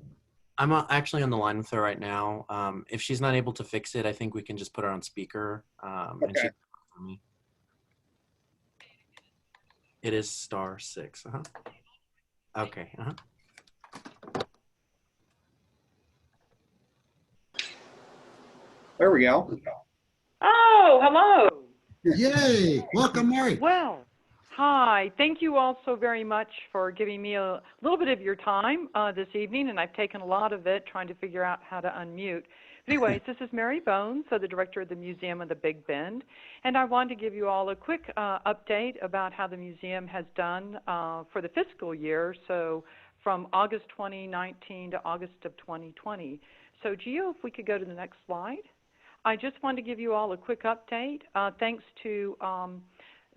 actually on the line with her right now. If she's not able to fix it, I think we can just put her on speaker. And she Okay. for me. It is *6. Okay. There we go. Oh, hello. Yay, welcome, Mary. Well, hi. Thank you all so very much for giving me a little bit of your time this evening, and I've taken a lot of it trying to figure out how to unmute. Anyways, this is Mary Bones, the director of the Museum of the Big Bend, and I wanted to give you all a quick update about how the museum has done for the fiscal year, so from August 2019 to August of 2020. So, Gio, if we could go to the next slide. I just wanted to give you all a quick update. Thanks to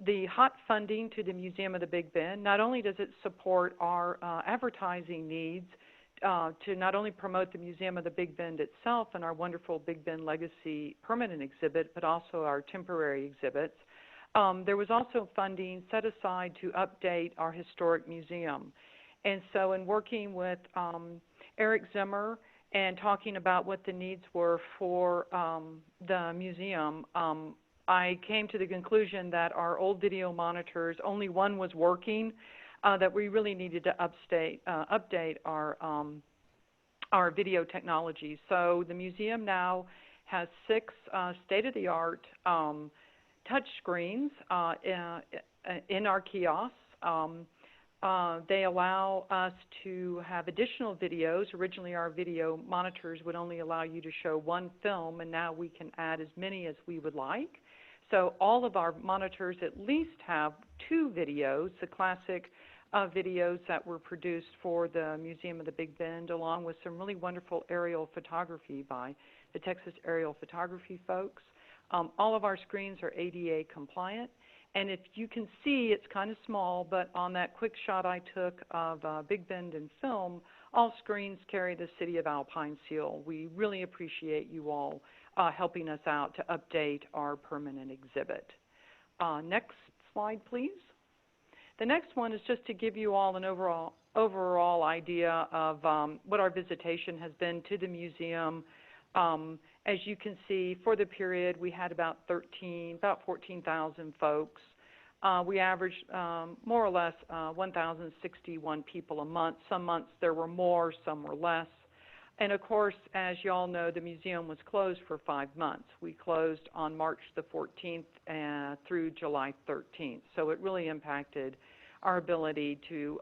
the hot funding to the Museum of the Big Bend, not only does it support our advertising needs to not only promote the Museum of the Big Bend itself and our wonderful Big Bend Legacy permanent exhibit, but also our temporary exhibits. There was also funding set aside to update our historic museum. And so in working with Eric Zimmer and talking about what the needs were for the museum, I came to the conclusion that our old video monitors, only one was working, that we really needed to update our video technology. So the museum now has 6 state-of-the-art touch screens in our kiosks. They allow us to have additional videos. Originally, our video monitors would only allow you to show 1 film, and now we can add as many as we would like. So all of our monitors at least have 2 videos, the classic videos that were produced for the Museum of the Big Bend, along with some really wonderful aerial photography by the Texas Aerial Photography folks. All of our screens are ADA compliant. And if you can see, it's kind of small, but on that quick shot I took of Big Bend in film, all screens carry the City of Alpine seal. We really appreciate you all helping us out to update our permanent exhibit. Next slide, please. The next one is just to give you all an overall idea of what our visitation has been to the museum. As you can see, for the period, we had about 14,000 folks. We averaged more or less 1,061 people a month. Some months there were more, some were less. And of course, as you all know, the museum was closed for 5 months. We closed on March the 14th through July 13th. So it really impacted our ability to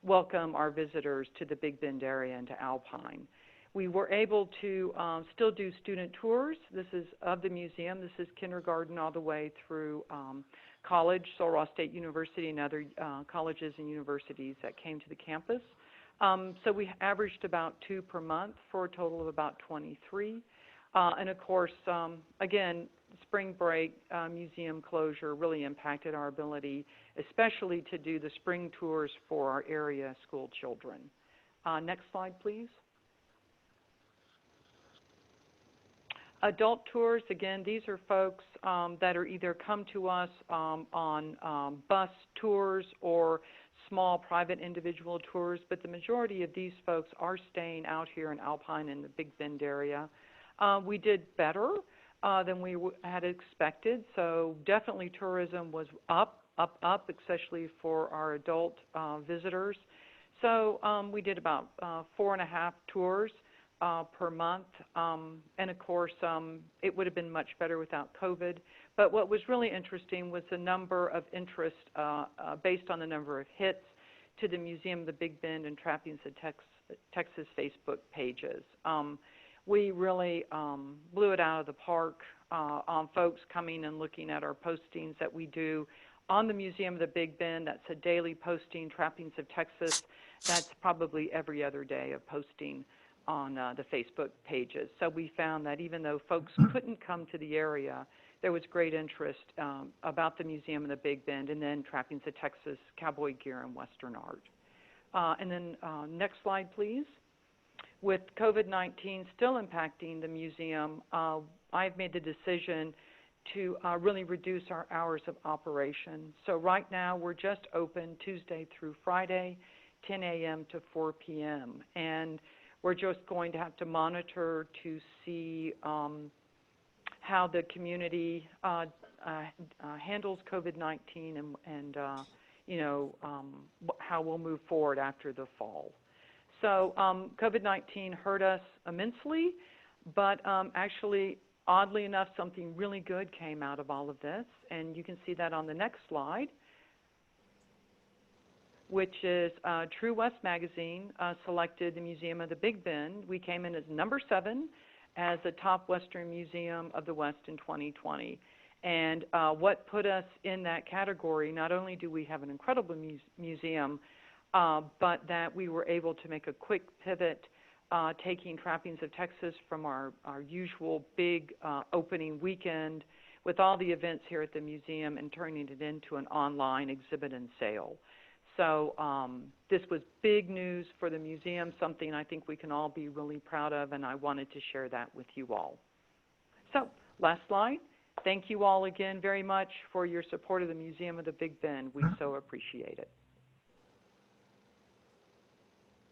welcome our visitors to the Big Bend area and to Alpine. We were able to still do student tours. This is of the museum. This is kindergarten all the way through college, Sul Ross State University and other colleges and universities that came to the campus. So we averaged about 2 per month for a total of about 23. And of course, again, spring break museum closure really impacted our ability, especially to do the spring tours for our area school children. Next slide, please. Adult tours, again, these are folks that are either come to us on bus tours or small private individual tours, but the majority of these folks are staying out here in Alpine in the Big Bend area. We did better than we had expected, so definitely tourism was up, especially for our adult visitors. So we did about 4.5 tours per month, and of course it would have been much better without COVID, but what was really interesting was the number of interest based on the number of hits to the Museum of the Big Bend and Trappings of Texas Facebook pages. We really blew it out of the park on folks coming and looking at our postings that we do on the Museum of the Big Bend. That's a daily posting, Trappings of Texas. That's probably every other day of posting on the Facebook pages. So we found that even though folks couldn't come to the area, there was great interest about the Museum of the Big Bend and then Trappings of Texas, cowboy gear, and Western art. And then next slide, please. With COVID-19 still impacting the museum, I've made the decision to really reduce our hours of operation. So right now we're just open Tuesday through Friday, 10 a.m. to 4 p.m. And we're just going to have to monitor to see how the community handles COVID-19 and how we'll move forward after the fall. So COVID-19 hurt us immensely, but actually, oddly enough, something really good came out of all of this, and you can see that on the next slide, which is True West Magazine selected the Museum of the Big Bend. We came in as number 7 as the top Western Museum of the West in 2020. And what put us in that category, not only do we have an incredible museum, but that we were able to make a quick pivot, taking Trappings of Texas from our usual big opening weekend with all the events here at the museum and turning it into an online exhibit and sale. So this was big news for the museum, something I think we can all be really proud of, and I wanted to share that with you all. So last slide. Thank you all again very much for your support of the Museum of the Big Bend. We so appreciate it.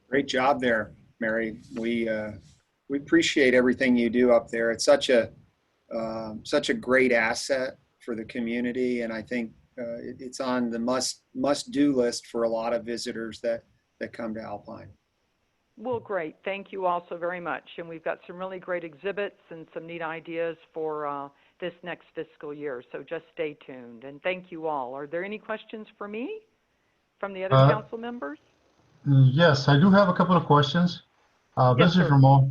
Great job there, Mary. We appreciate everything you do up there. It's such a great asset for the community, and I think it's on the must-do list for a lot of visitors that come to Alpine. Well, great. Thank you all so very much. And we've got some really great exhibits and some neat ideas for this next fiscal year. So just stay tuned. And thank you all. Are there any questions for me from the other council members? Yes, I do have a couple of questions. Yes, Visitor sir. Mo,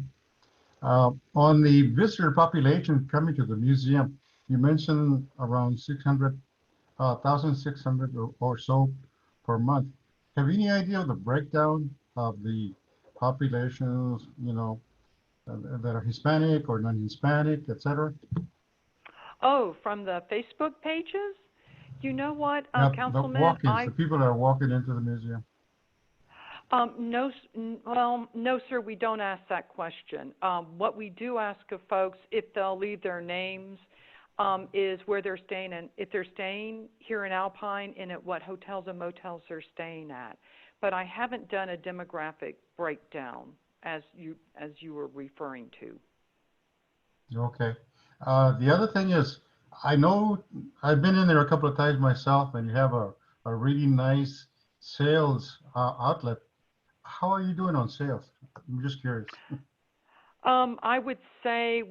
on the visitor population coming to the museum, you mentioned around 1,600 or so per month. Have you any idea of the breakdown of the populations, that are Hispanic or non-Hispanic, et cetera? Oh, from the Facebook pages? You know what, The Councilman? walk-ins, the people that are walking into the museum. No, sir, we don't ask that question. What we do ask of folks, if they'll leave their names, is where they're staying, and if they're staying here in Alpine, and at what hotels and motels they're staying at. But I haven't done a demographic breakdown as you were referring to. Okay. The other thing is, I know I've been in there a couple of times myself, and you have a really nice sales outlet. How are you doing on sales? I'm just curious. I would say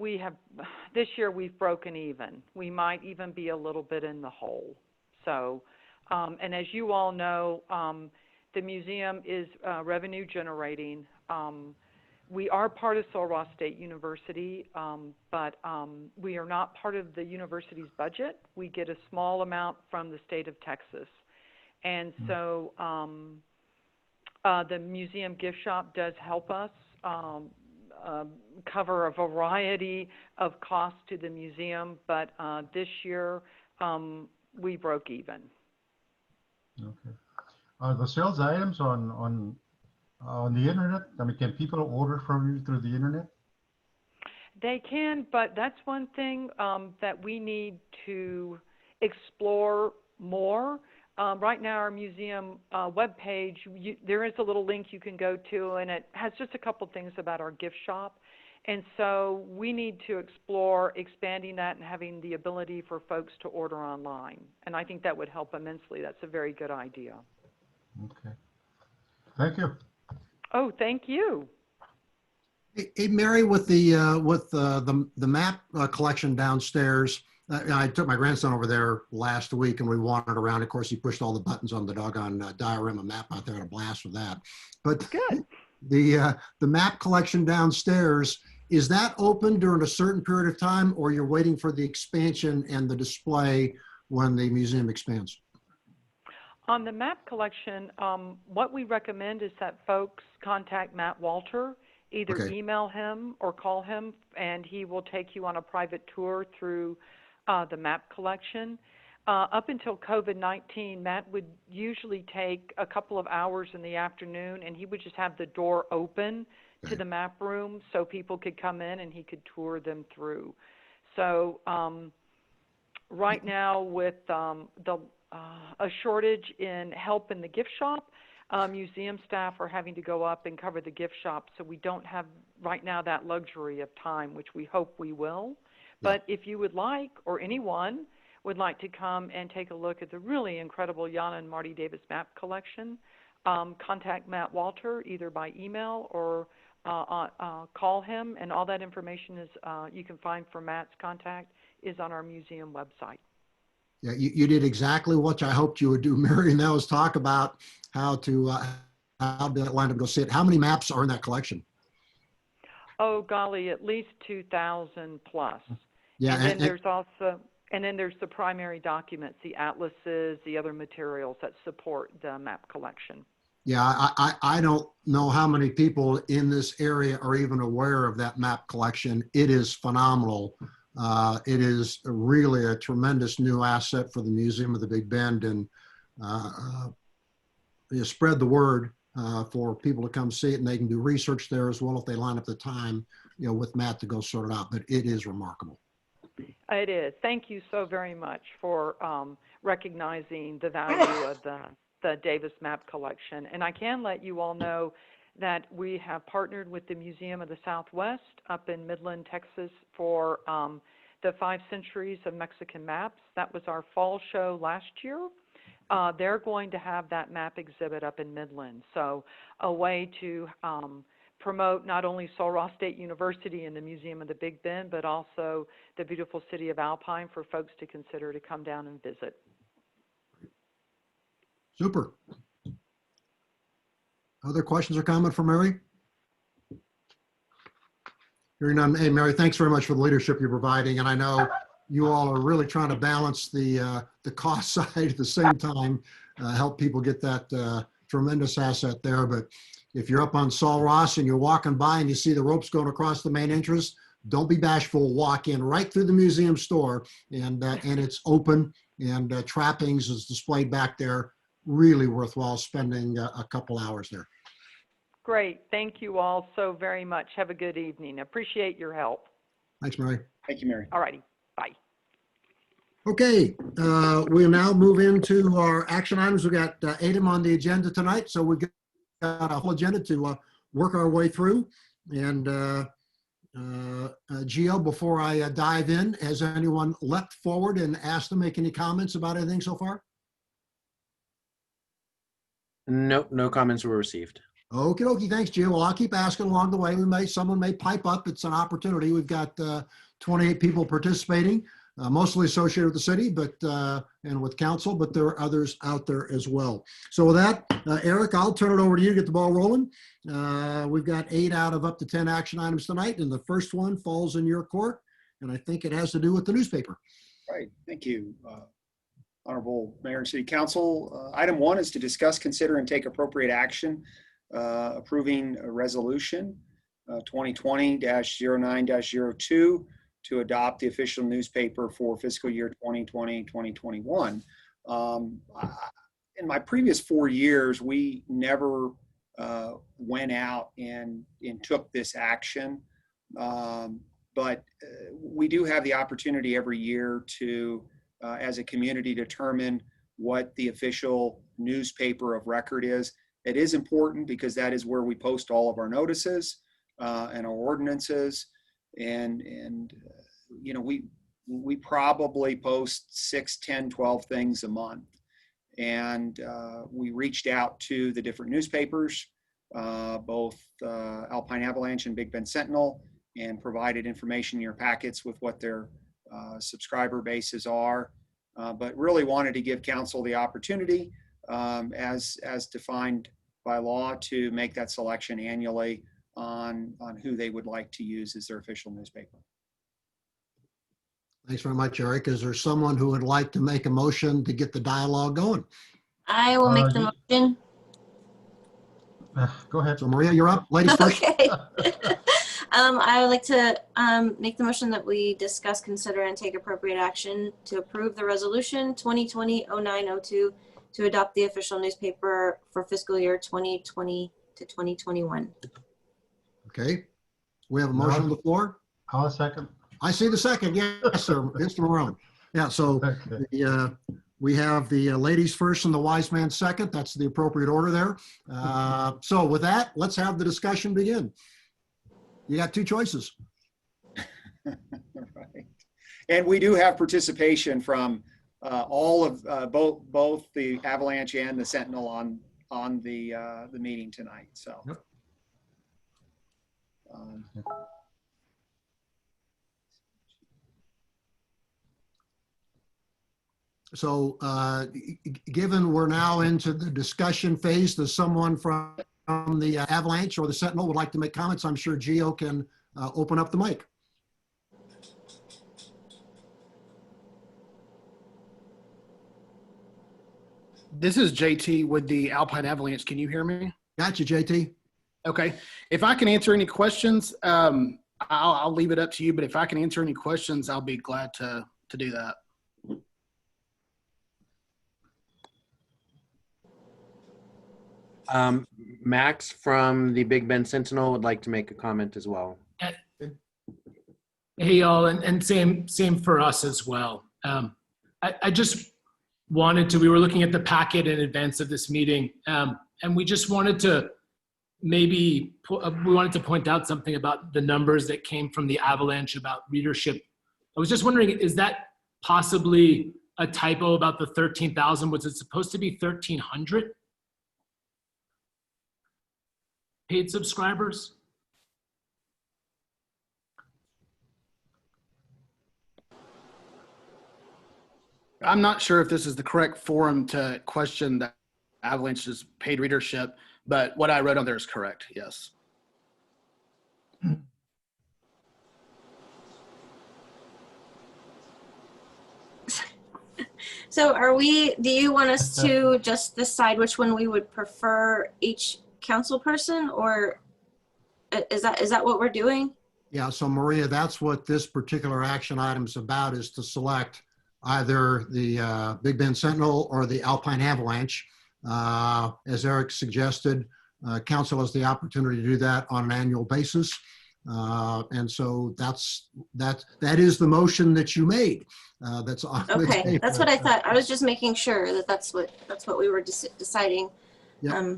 this year we've broken even. We might even be a little bit in the hole. So, and as you all know, the museum is revenue generating. We are part of Sul Ross State University, but we are not part of the university's budget. We get a small amount from the state of Texas. And so the museum gift shop does help us cover a variety of costs to the museum, but this year we broke even. Okay. Are the sales items on the internet? I mean, can people order from you through the internet? They can, but that's one thing that we need to explore more. Right now, our museum webpage, there is a little link you can go to, and it has just a couple things about our gift shop. And so we need to explore expanding that and having the ability for folks to order online. And I think that would help immensely. That's a very good idea. Okay. Thank you. Oh, thank you. Hey, Mary, with the map collection downstairs, I took my grandson over there last week and we wandered around. Of course, he pushed all the buttons on the doggone diorama map out there. Had a blast with that. But Good. The map collection downstairs, is that open during a certain period of time, or you're waiting for the expansion and the display when the museum expands? On the map collection, what we recommend is that folks contact Matt Walter, either Okay. email him or call him, and he will take you on a private tour through the map collection. Up until COVID-19, Matt would usually take a couple of hours in the afternoon, and he would just have the door open to the map room so people could come in and he could tour them through. So right now with a shortage in help in the gift shop, museum staff are having to go up and cover the gift shop, so we don't have right now that luxury of time, which we hope we will. But if you would like, or anyone would like to come and take a look at the really incredible Yana and Marty Davis map collection, contact Matt Walter either by email or call him, and all that information is you can find for Matt's contact is on our museum website. Yeah, you did exactly what I hoped you would do, Mary, and that was talk about how to line up, go see it. How many maps are in that collection? Oh golly, at least 2,000 plus. Yeah, and then there's also, and then there's the primary documents, the atlases, the other materials that support the map collection. Yeah, I don't know how many people in this area are even aware of that map collection. It is phenomenal. It is really a tremendous new asset for the Museum of the Big Bend, and you spread the word for people to come see it, and they can do research there as well if they line up the time, with Matt to go sort it out. But it is remarkable. It is. Thank you so very much for recognizing the value of the Davis map collection. And I can let you all know that we have partnered with the Museum of the Southwest up in Midland, Texas for the 5 Centuries of Mexican Maps. That was our fall show last year. They're going to have that map exhibit up in Midland. So a way to promote not only Sul Ross State University and the Museum of the Big Bend, but also the beautiful city of Alpine for folks to consider to come down and visit. Super. Other questions or comment for Mary? Hearing none. Hey, Mary, thanks very much for the leadership you're providing. And I know you all are really trying to balance the cost side at the same time, help people get that tremendous asset there. But if you're up on Sul Ross and you're walking by and you see the ropes going across the main entrance, don't be bashful. Walk in right through the museum store, and it's open, and trappings is displayed back there. Really worthwhile spending a couple hours there. Great. Thank you all so very much. Have a good evening. Appreciate your help. Thanks, Mary. Thank you, Mary. All righty. Bye. Okay, we'll now move into our action items. We got 8 of them on the agenda tonight, so we've got a whole agenda to work our way through. And Gio, before I dive in, has anyone leapt forward and asked to make any comments about anything so far? Nope, no comments were received. Okie dokie, thanks, Gio. Well, I'll keep asking along the way. Someone may pipe up. It's an opportunity. We've got 28 people participating, mostly associated with the city, but and with council, but there are others out there as well. So with that, Eric, I'll turn it over to you to get the ball rolling. We've got 8 out of up to 10 action items tonight, and the first one falls in your court, and I think it has to do with the newspaper. Right. Thank you, Honorable Mayor and City Council. Item 1 is to discuss, consider, and take appropriate action approving a resolution 2020-09-02 to adopt the official newspaper for fiscal year 2020-2021. In my previous 4 years, we never went out and took this action, but we do have the opportunity every year to, as a community, determine what the official newspaper of record is. It is important because that is where we post all of our notices and our ordinances, and you know, we probably post 6, 10, 12 things a month. And we reached out to the different newspapers, both Alpine Avalanche and Big Bend Sentinel, and provided information in your packets with what their subscriber bases are. But really wanted to give council the opportunity, as defined by law, to make that selection annually on who they would like to use as their official newspaper. Thanks very much, Eric. Is there someone who would like to make a motion to get the dialogue going? I will make the motion. Go ahead. So Maria, you're up. Ladies first. Okay. I would like to make the motion that we discuss, consider, and take appropriate action to approve the resolution 2020-09-02 to adopt the official newspaper for fiscal year 2020 to 2021. Okay. We have a motion on the floor. I'll second. I see the second. Yes, sir. Mr. Marone. Yeah, so Okay. we have the ladies first and the wise man second. That's the appropriate order there. So with that, let's have the discussion begin. You got two choices. Right. And we do have participation from all of both the Avalanche and the Sentinel on the meeting tonight. So. Yep. So given we're now into the discussion phase, does someone from the Avalanche or the Sentinel would like to make comments? I'm sure Gio can open up the mic. This is JT with the Alpine Avalanche. Can you hear me? Gotcha, JT. Okay. If I can answer any questions, I'll leave it up to you. But if I can answer any questions, I'll be glad to do that. Max from the Big Bend Sentinel would like to make a comment as well. Hey y'all, and same for us as well. I just wanted to, we were looking at the packet in advance of this meeting, and we just wanted to we wanted to point out something about the numbers that came from the Avalanche about readership. I was just wondering, is that possibly a typo about the 13,000? Was it supposed to be 1,300 paid subscribers? I'm not sure if this is the correct forum to question the Avalanche's paid readership, but what I wrote on there is correct. Yes. So do you want us to just decide which one we would prefer each council person, or is that what we're doing? Yeah, so Maria, that's what this particular action item is about, is to select either the Big Bend Sentinel or the Alpine Avalanche. As Eric suggested, council has the opportunity to do that on an annual basis. And so that is the motion that you made. That's on the Okay, table. that's what I thought. I was just making sure that that's what we were deciding. Yeah.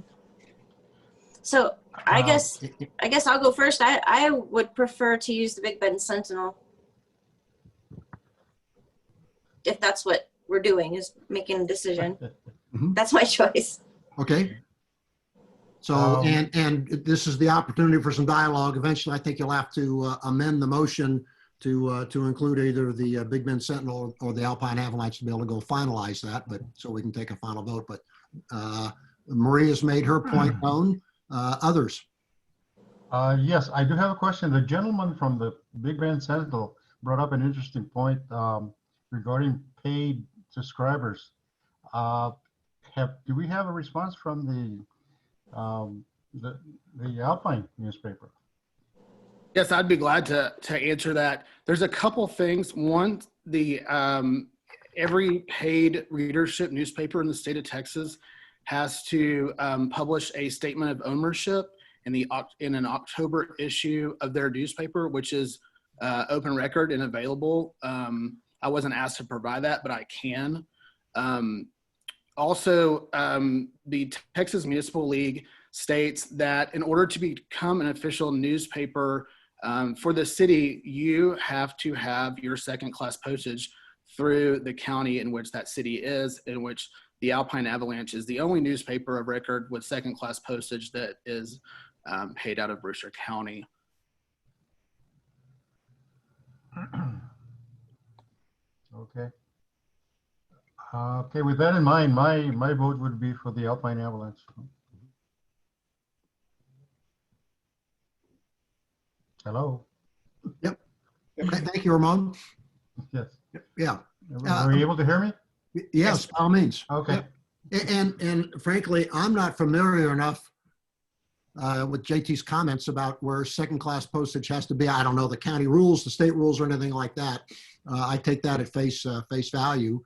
So I guess I'll go first. I would prefer to use the Big Bend Sentinel, if that's what we're doing, is making a decision. Mhm. That's my choice. Okay. So, and this is the opportunity for some dialogue. Eventually, I think you'll have to amend the motion to include either the Big Bend Sentinel or the Alpine Avalanche to be able to go finalize that, but so we can take a final vote. But Maria's made her point known. Others? Yes, I do have a question. The gentleman from the Big Bend Sentinel brought up an interesting point regarding paid subscribers. Do we have a response from the Alpine newspaper? Yes, I'd be glad to answer that. There's a couple things. One, the every paid readership newspaper in the state of Texas has to publish a statement of ownership in an October issue of their newspaper, which is open record and available. I wasn't asked to provide that, but I can. Also, the Texas Municipal League states that in order to become an official newspaper for the city, you have to have your second-class postage through the county in which that city is, in which the Alpine Avalanche is the only newspaper of record with second-class postage that is paid out of Brewster County. Okay. Okay, with that in mind, my vote would be for the Alpine Avalanche. Hello? Yep. Okay, thank you, Ramon. Yes. Yeah. Are you able to hear me? Yes, by all means. Okay. Yep. And frankly, I'm not familiar enough with JT's comments about where second-class postage has to be. I don't know the county rules, the state rules, or anything like that. I take that at face value.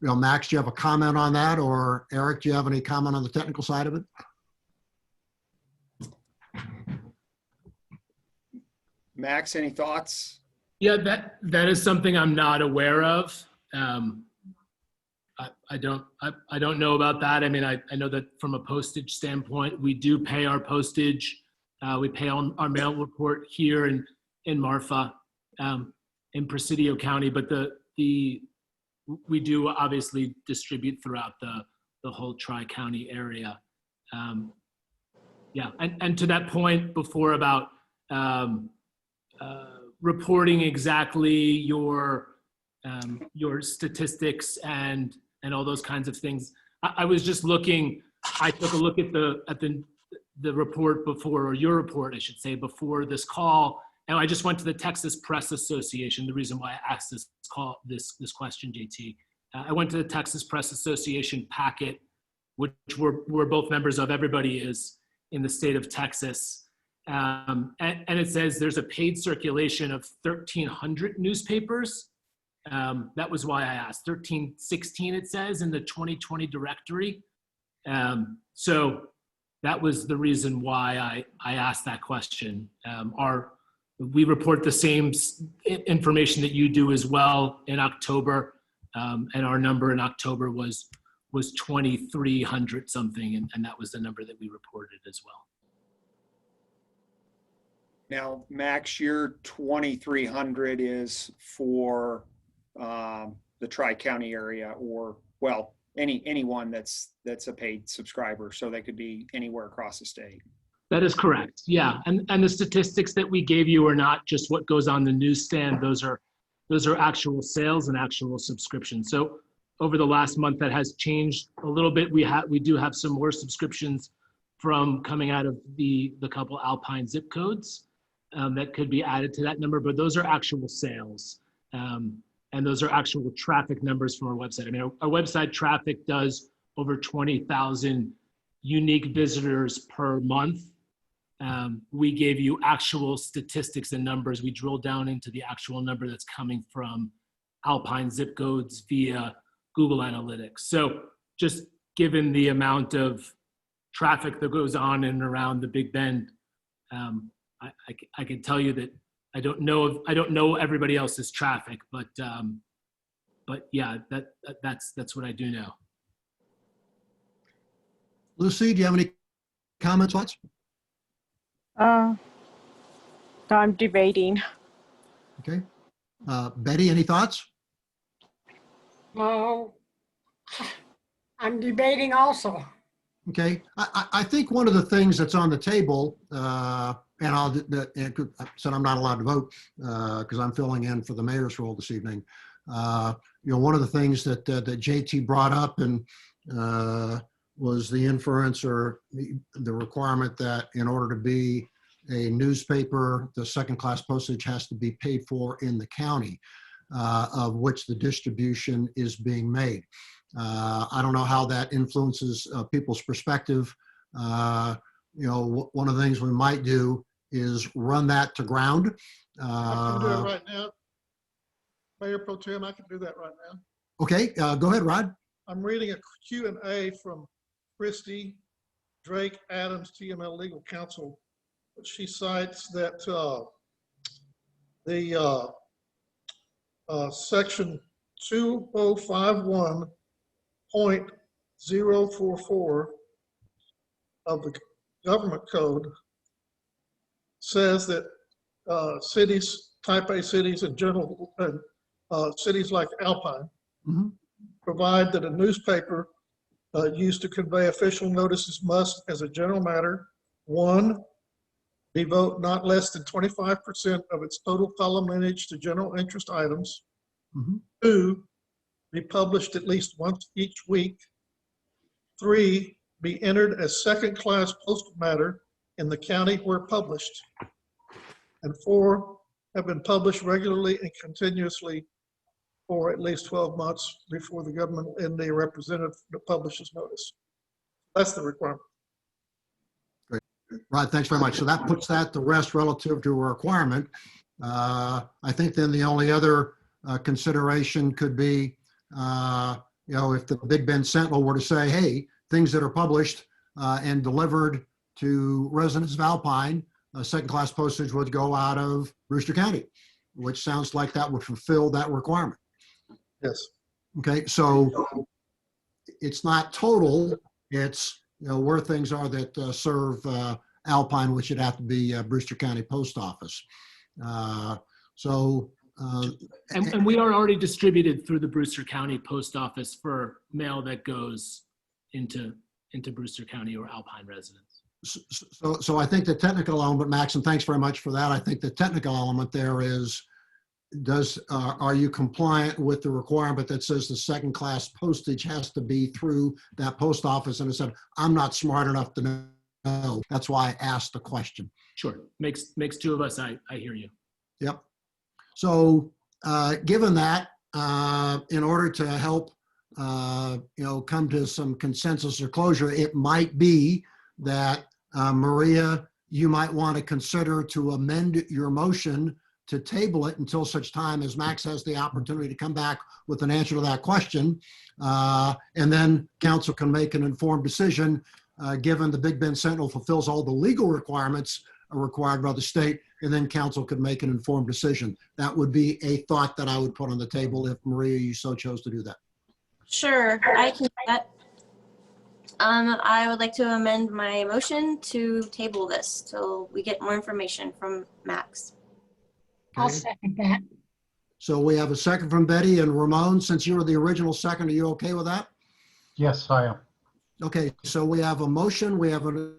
Max, do you have a comment on that? Or Eric, do you have any comment on the technical side of it? Max, any thoughts? Yeah, that is something I'm not aware of. I don't know about that. I mean, I know that from a postage standpoint, we do pay our postage. We pay on our mail report here in Marfa, in Presidio County, but we do obviously distribute throughout the whole Tri-County area. Yeah, and to that point before about reporting exactly your statistics and all those kinds of things. I was just looking. I took a look at the report before, or your report, I should say, before this call, and I just went to the Texas Press Association. The reason why I asked this question, JT, I went to the Texas Press Association packet, which we're both members of. Everybody is in the state of Texas. And it says there's a paid circulation of 1,300 newspapers. That was why I asked. 1316 it says in the 2020 directory. So that was the reason why I asked that question. We report the same information that you do as well in October, and our number in October was 2,300 something, and that was the number that we reported as well. Now, Max, your 2,300 is for the Tri-County area, or, well, anyone that's a paid subscriber, so they could be anywhere across the state. That is correct. Yeah, and the statistics that we gave you are not just what goes on the newsstand. Those are actual sales and actual subscriptions. So over the last month, that has changed a little bit. We do have some more subscriptions from coming out of the couple Alpine zip codes that could be added to that number, but those are actual sales. And those are actual traffic numbers from our website. I mean, our website traffic does over 20,000 unique visitors per month. We gave you actual statistics and numbers. We drilled down into the actual number that's coming from Alpine zip codes via Google Analytics. So just given the amount of traffic that goes on in and around the Big Bend, I can tell you that I don't know everybody else's traffic, but yeah, that's what I do know. Lucy, do you have any comments, thoughts? I'm debating. Okay. Betty, any thoughts? Oh, I'm debating also. Okay. I think one of the things that's on the table, and said I'm not allowed to vote because I'm filling in for the mayor's role this evening. One of the things that JT brought up and was the inference or the requirement that in order to be a newspaper, the second-class postage has to be paid for in the county of which the distribution is being made. I don't know how that influences people's perspective. One of the things we might do is run that to ground. I can do it right now. Mayor Pro Tem, I can do that right now. Okay, go ahead, Rod. I'm reading a Q&A from Christy Drake Adams, TML Legal Counsel. She cites that the section 2051.044 of the government code says that cities, type A cities and general cities like Alpine, provide that a newspaper used to convey official notices must, as a general matter, 1, devote not less than 25% of its total columnage to general interest items. 2, be published at least once each week. 3, be entered as second-class postal matter in the county where published. And 4, have been published regularly and continuously for at least 12 months before the government and the representative publishes notice. That's the requirement. Great. Rod, thanks very much. So that puts that to rest relative to a requirement. I think then the only other consideration could be, if the Big Bend Sentinel were to say, hey, things that are published and delivered to residents of Alpine, second-class postage would go out of Brewster County. which sounds like that would fulfill that requirement. Yes. Okay, so it's not total, it's, where things are that serve Alpine, which would have to be Brewster County Post Office. And we are already distributed through the Brewster County Post Office for mail that goes into Brewster County or Alpine residents. So I think the technical element, Max, and thanks very much for that. I think the technical element there is, are you compliant with the requirement that says the second class postage has to be through that post office? And I said, I'm not smart enough to know. That's why I asked the question. Sure, makes two of us. I hear you. Yep. So given that, in order to help, come to some consensus or closure, it might be that Maria, you might want to consider to amend your motion to table it until such time as Max has the opportunity to come back with an answer to that question. And then council can make an informed decision, given the Big Bend Sentinel fulfills all the legal requirements required by the state, and then council could make an informed decision. That would be a thought that I would put on the table if Maria, you so chose to do that. Sure, I can do that. I would like to amend my motion to table this till we get more information from Max. I'll Okay. second that. So we have a second from Betty, and Ramon, since you were the original second, are you okay with that? Yes, I am. Okay, so we have a motion, we have an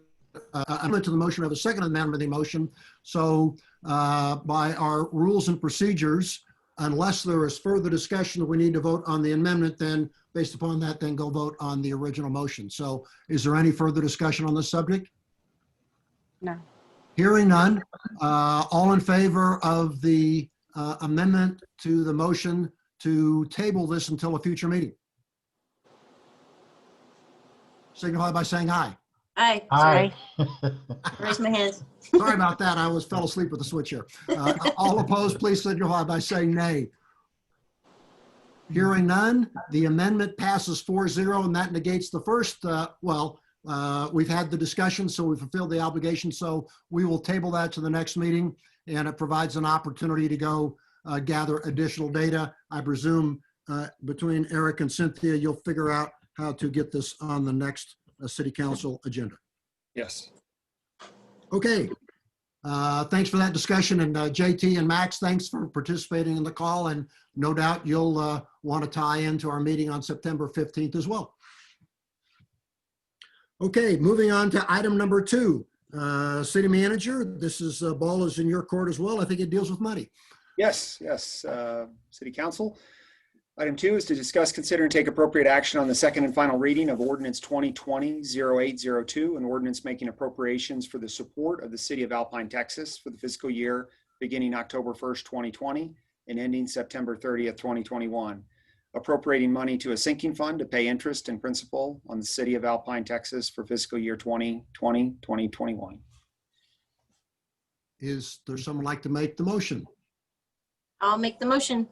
amendment to the motion, we have a second amendment to the motion. So by our rules and procedures, unless there is further discussion that we need to vote on the amendment, then based upon that, then go vote on the original motion. So is there any further discussion on this subject? No. Hearing none, all in favor of the amendment to the motion to table this until a future meeting? Signify by saying aye. Aye, Aye. sorry, raise my hand. Sorry about that. I fell asleep with the switch here. All opposed, please signify by saying nay. Hearing none, the amendment passes 4-0, and that negates the first. We've had the discussion, so we fulfilled the obligation. So we will table that to the next meeting, and it provides an opportunity to go gather additional data. I presume between Eric and Cynthia, you'll figure out how to get this on the next city council agenda. Yes. Okay. Thanks for that discussion. And JT and Max, thanks for participating in the call. And no doubt you'll want to tie into our meeting on September 15th as well. Okay, moving on to item number 2. City Manager, this is ball is in your court as well. I think it deals with money. Yes, yes. City Council. Item 2 is to discuss, consider, and take appropriate action on the second and final reading of Ordinance 2020-0802, an ordinance making appropriations for the support of the City of Alpine, Texas for the fiscal year beginning October 1st, 2020 and ending September 30th, 2021. Appropriating money to a sinking fund to pay interest and principal on the City of Alpine, Texas for fiscal year 2020-2021. Is there someone like to make the motion? I'll make the motion.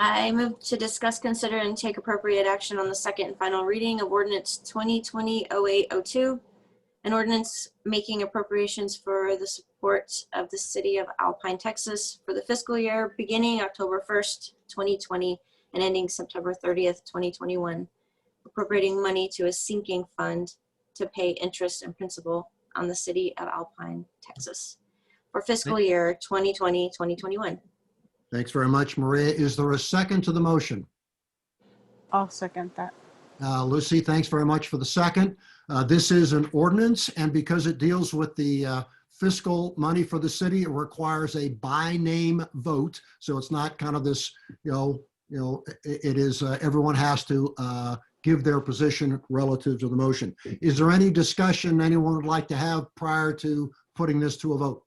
I move to discuss, consider, and take appropriate action on the second and final reading of Ordinance 2020-0802, an ordinance making appropriations for the support of the City of Alpine, Texas for the fiscal year beginning October 1st, 2020 and ending September 30th, 2021. Appropriating money to a sinking fund to pay interest and principal on the City of Alpine, Texas for fiscal year 2020-2021. Thanks very much, Maria. Is there a second to the motion? I'll second that. Lucy, thanks very much for the second. This is an ordinance, and because it deals with the fiscal money for the city, it requires a by name vote. So it's not kind of this, it is everyone has to give their position relative to the motion. Is there any discussion anyone would like to have prior to putting this to a vote?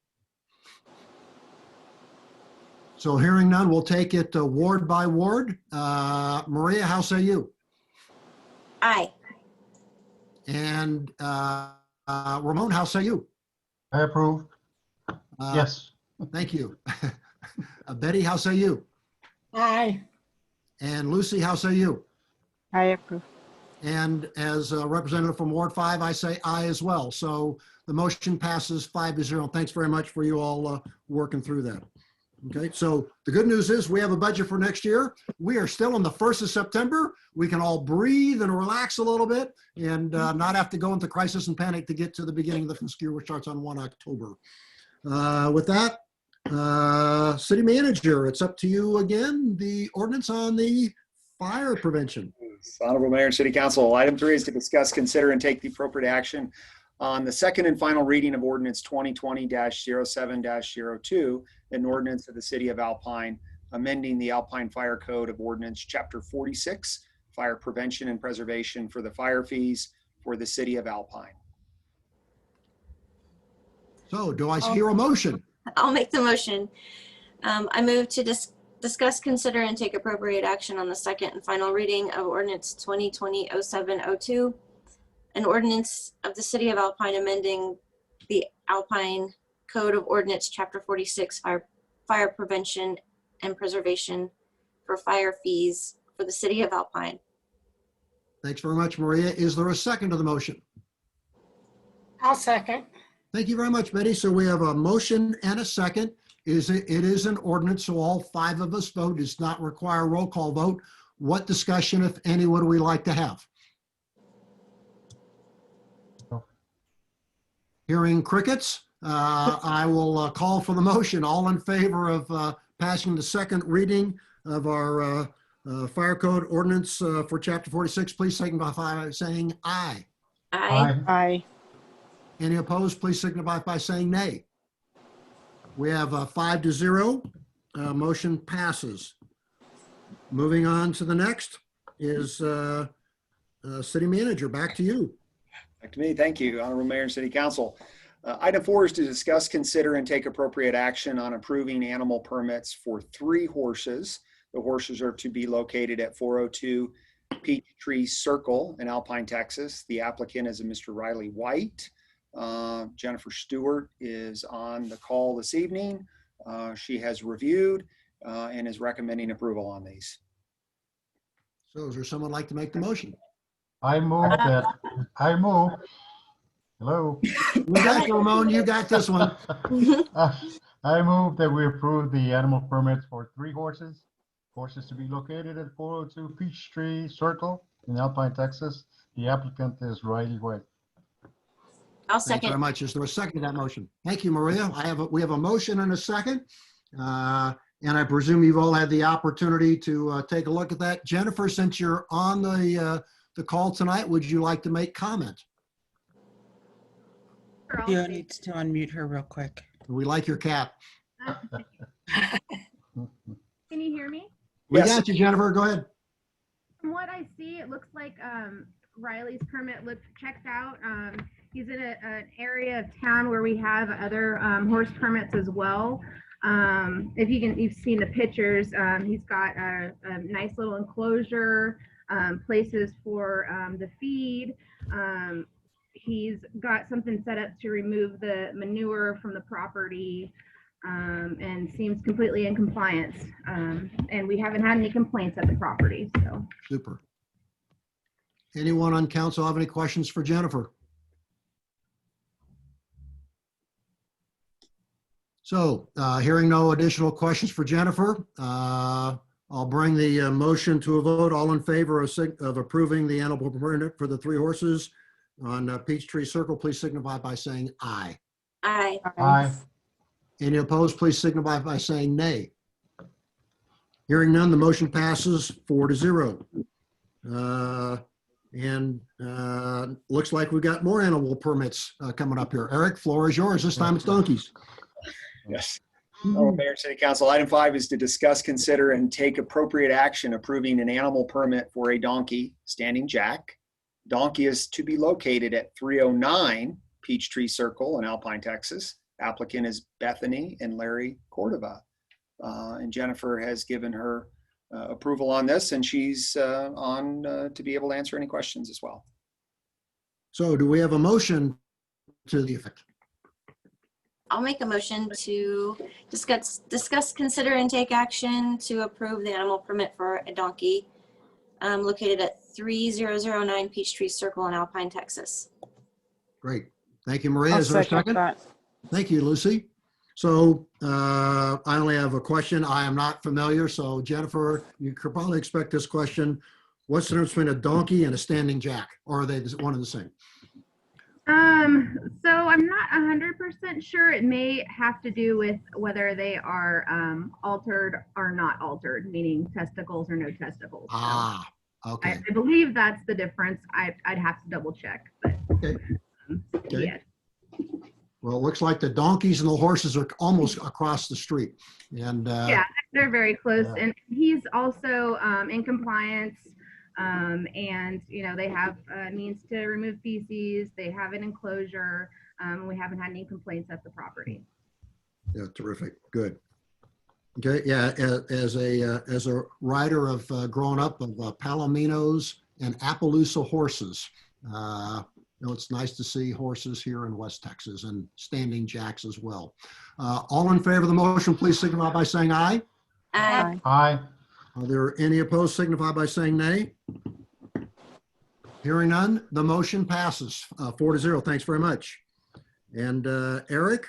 So hearing none, we'll take it ward by ward. Maria, how say you? Aye. And Ramon, how say you? I approve. Yes. Thank you. Betty, how say you? Aye. And Lucy, how say you? I approve. And as a representative from Ward 5, I say aye as well. So the motion passes 5-0. Thanks very much for you all working through that. Okay, so the good news is we have a budget for next year. We are still on the 1st of September. We can all breathe and relax a little bit and not have to go into crisis and panic to get to the beginning of the fiscal year, which starts on 1 October. With that, City Manager, it's up to you again. The ordinance on the fire prevention. Honorable Mayor and City Council, item 3 is to discuss, consider, and take the appropriate action on the second and final reading of ordinance 2020-07-02, an ordinance of the City of Alpine, amending the Alpine Fire Code of Ordinance, Chapter 46, Fire Prevention and Preservation for the fire fees for the City of Alpine. So do I hear a motion? I'll make the motion. I move to discuss, consider, and take appropriate action on the second and final reading of ordinance 2020-07-02, an ordinance of the City of Alpine amending the Alpine Code of Ordinance, Chapter 46, Fire Prevention and Preservation for fire fees for the City of Alpine. Thanks very much, Maria. Is there a second to the motion? I'll second. Thank you very much, Betty. So we have a motion and a second. It is an ordinance, so all 5 of us vote. Does not require a roll call vote. What discussion, if any, would we like to have? Hearing crickets, I will call for the motion. All in favor of passing the second reading of our fire code ordinance for Chapter 46, please signify by saying aye. Aye. Aye. Any opposed, please signify by saying nay. We have 5-0. Motion passes. Moving on to the next is City Manager. Back to you. Back to me. Thank you, Honorable Mayor and City Council. Item 4 is to discuss, consider, and take appropriate action on approving animal permits for 3 horses. The horses are to be located at 402 Peachtree Circle in Alpine, Texas. The applicant is a Mr. Riley White. Jennifer Stewart is on the call this evening. She has reviewed and is recommending approval on these. So is there someone like to make the motion? I move. Hello. We got you, Ramon. You got this one. I move that we approve the animal permits for 3 horses. Horses to be located at 402 Peachtree Circle in Alpine, Texas. The applicant is Riley White. I'll Thank you very second. much. Is there a second to that motion? Thank you, Maria. We have a motion and a second. And I presume you've all had the opportunity to take a look at that. Jennifer, since you're on the call tonight, would you like to make comment? Gio needs to unmute her real quick. We like your cat. Can you hear me? We Yes. got you, Jennifer. Go ahead. From what I see, it looks like Riley's permit looks checked out. He's in an area of town where we have other horse permits as well. If you've seen the pictures, he's got a nice little enclosure, places for the feed. He's got something set up to remove the manure from the property, and seems completely in compliance. And we haven't had any complaints at the property, so. Super. Anyone on council have any questions for Jennifer? So hearing no additional questions for Jennifer, I'll bring the motion to a vote. All in favor of approving the animal permit for the 3 horses on Peachtree Circle, please signify by saying aye. Aye. Aye. Any opposed, please signify by saying nay. Hearing none, the motion passes 4-0. And looks like we've got more animal permits coming up here. Eric, floor is yours. This time it's donkeys. Yes. Honorable Mayor and City Council, item 5 is to discuss, consider, and take appropriate action approving an animal permit for a donkey, Standing Jack. Donkey is to be located at 309 Peachtree Circle in Alpine, Texas. Applicant is Bethany and Larry Cordova. And Jennifer has given her approval on this, and she's on to be able to answer any questions as well. So do we have a motion to the effect? I'll make a motion to discuss, consider, and take action to approve the animal permit for a donkey located at 3009 Peachtree Circle in Alpine, Texas. Great. Thank you, Maria. I'll Is there a second second? that. Thank you, Lucy. So I only have a question. I am not familiar. So Jennifer, you could probably expect this question. What's the difference between a donkey and a standing jack? Or are they one and the same? So I'm not 100% sure. It may have to do with whether they are altered or not altered, meaning testicles or no testicles. So Ah, okay. I believe that's the difference. I'd have to double check, but Okay. Okay. yeah. Well, it looks like the donkeys and the horses are almost across the street. And Yeah, they're very close. yeah. And he's also in compliance. And, you know, they have means to remove feces. They have an enclosure. We haven't had any complaints at the property. Yeah, terrific. Good. Okay. Yeah. As a rider of growing up of Palominos and Appaloosa horses, you know, it's nice to see horses here in West Texas and standing jacks as well. All in favor of the motion, please signify by saying aye. Aye. Aye. Are there any opposed? Signify by saying nay. Hearing none, the motion passes 4-0. Thanks very much. And Eric,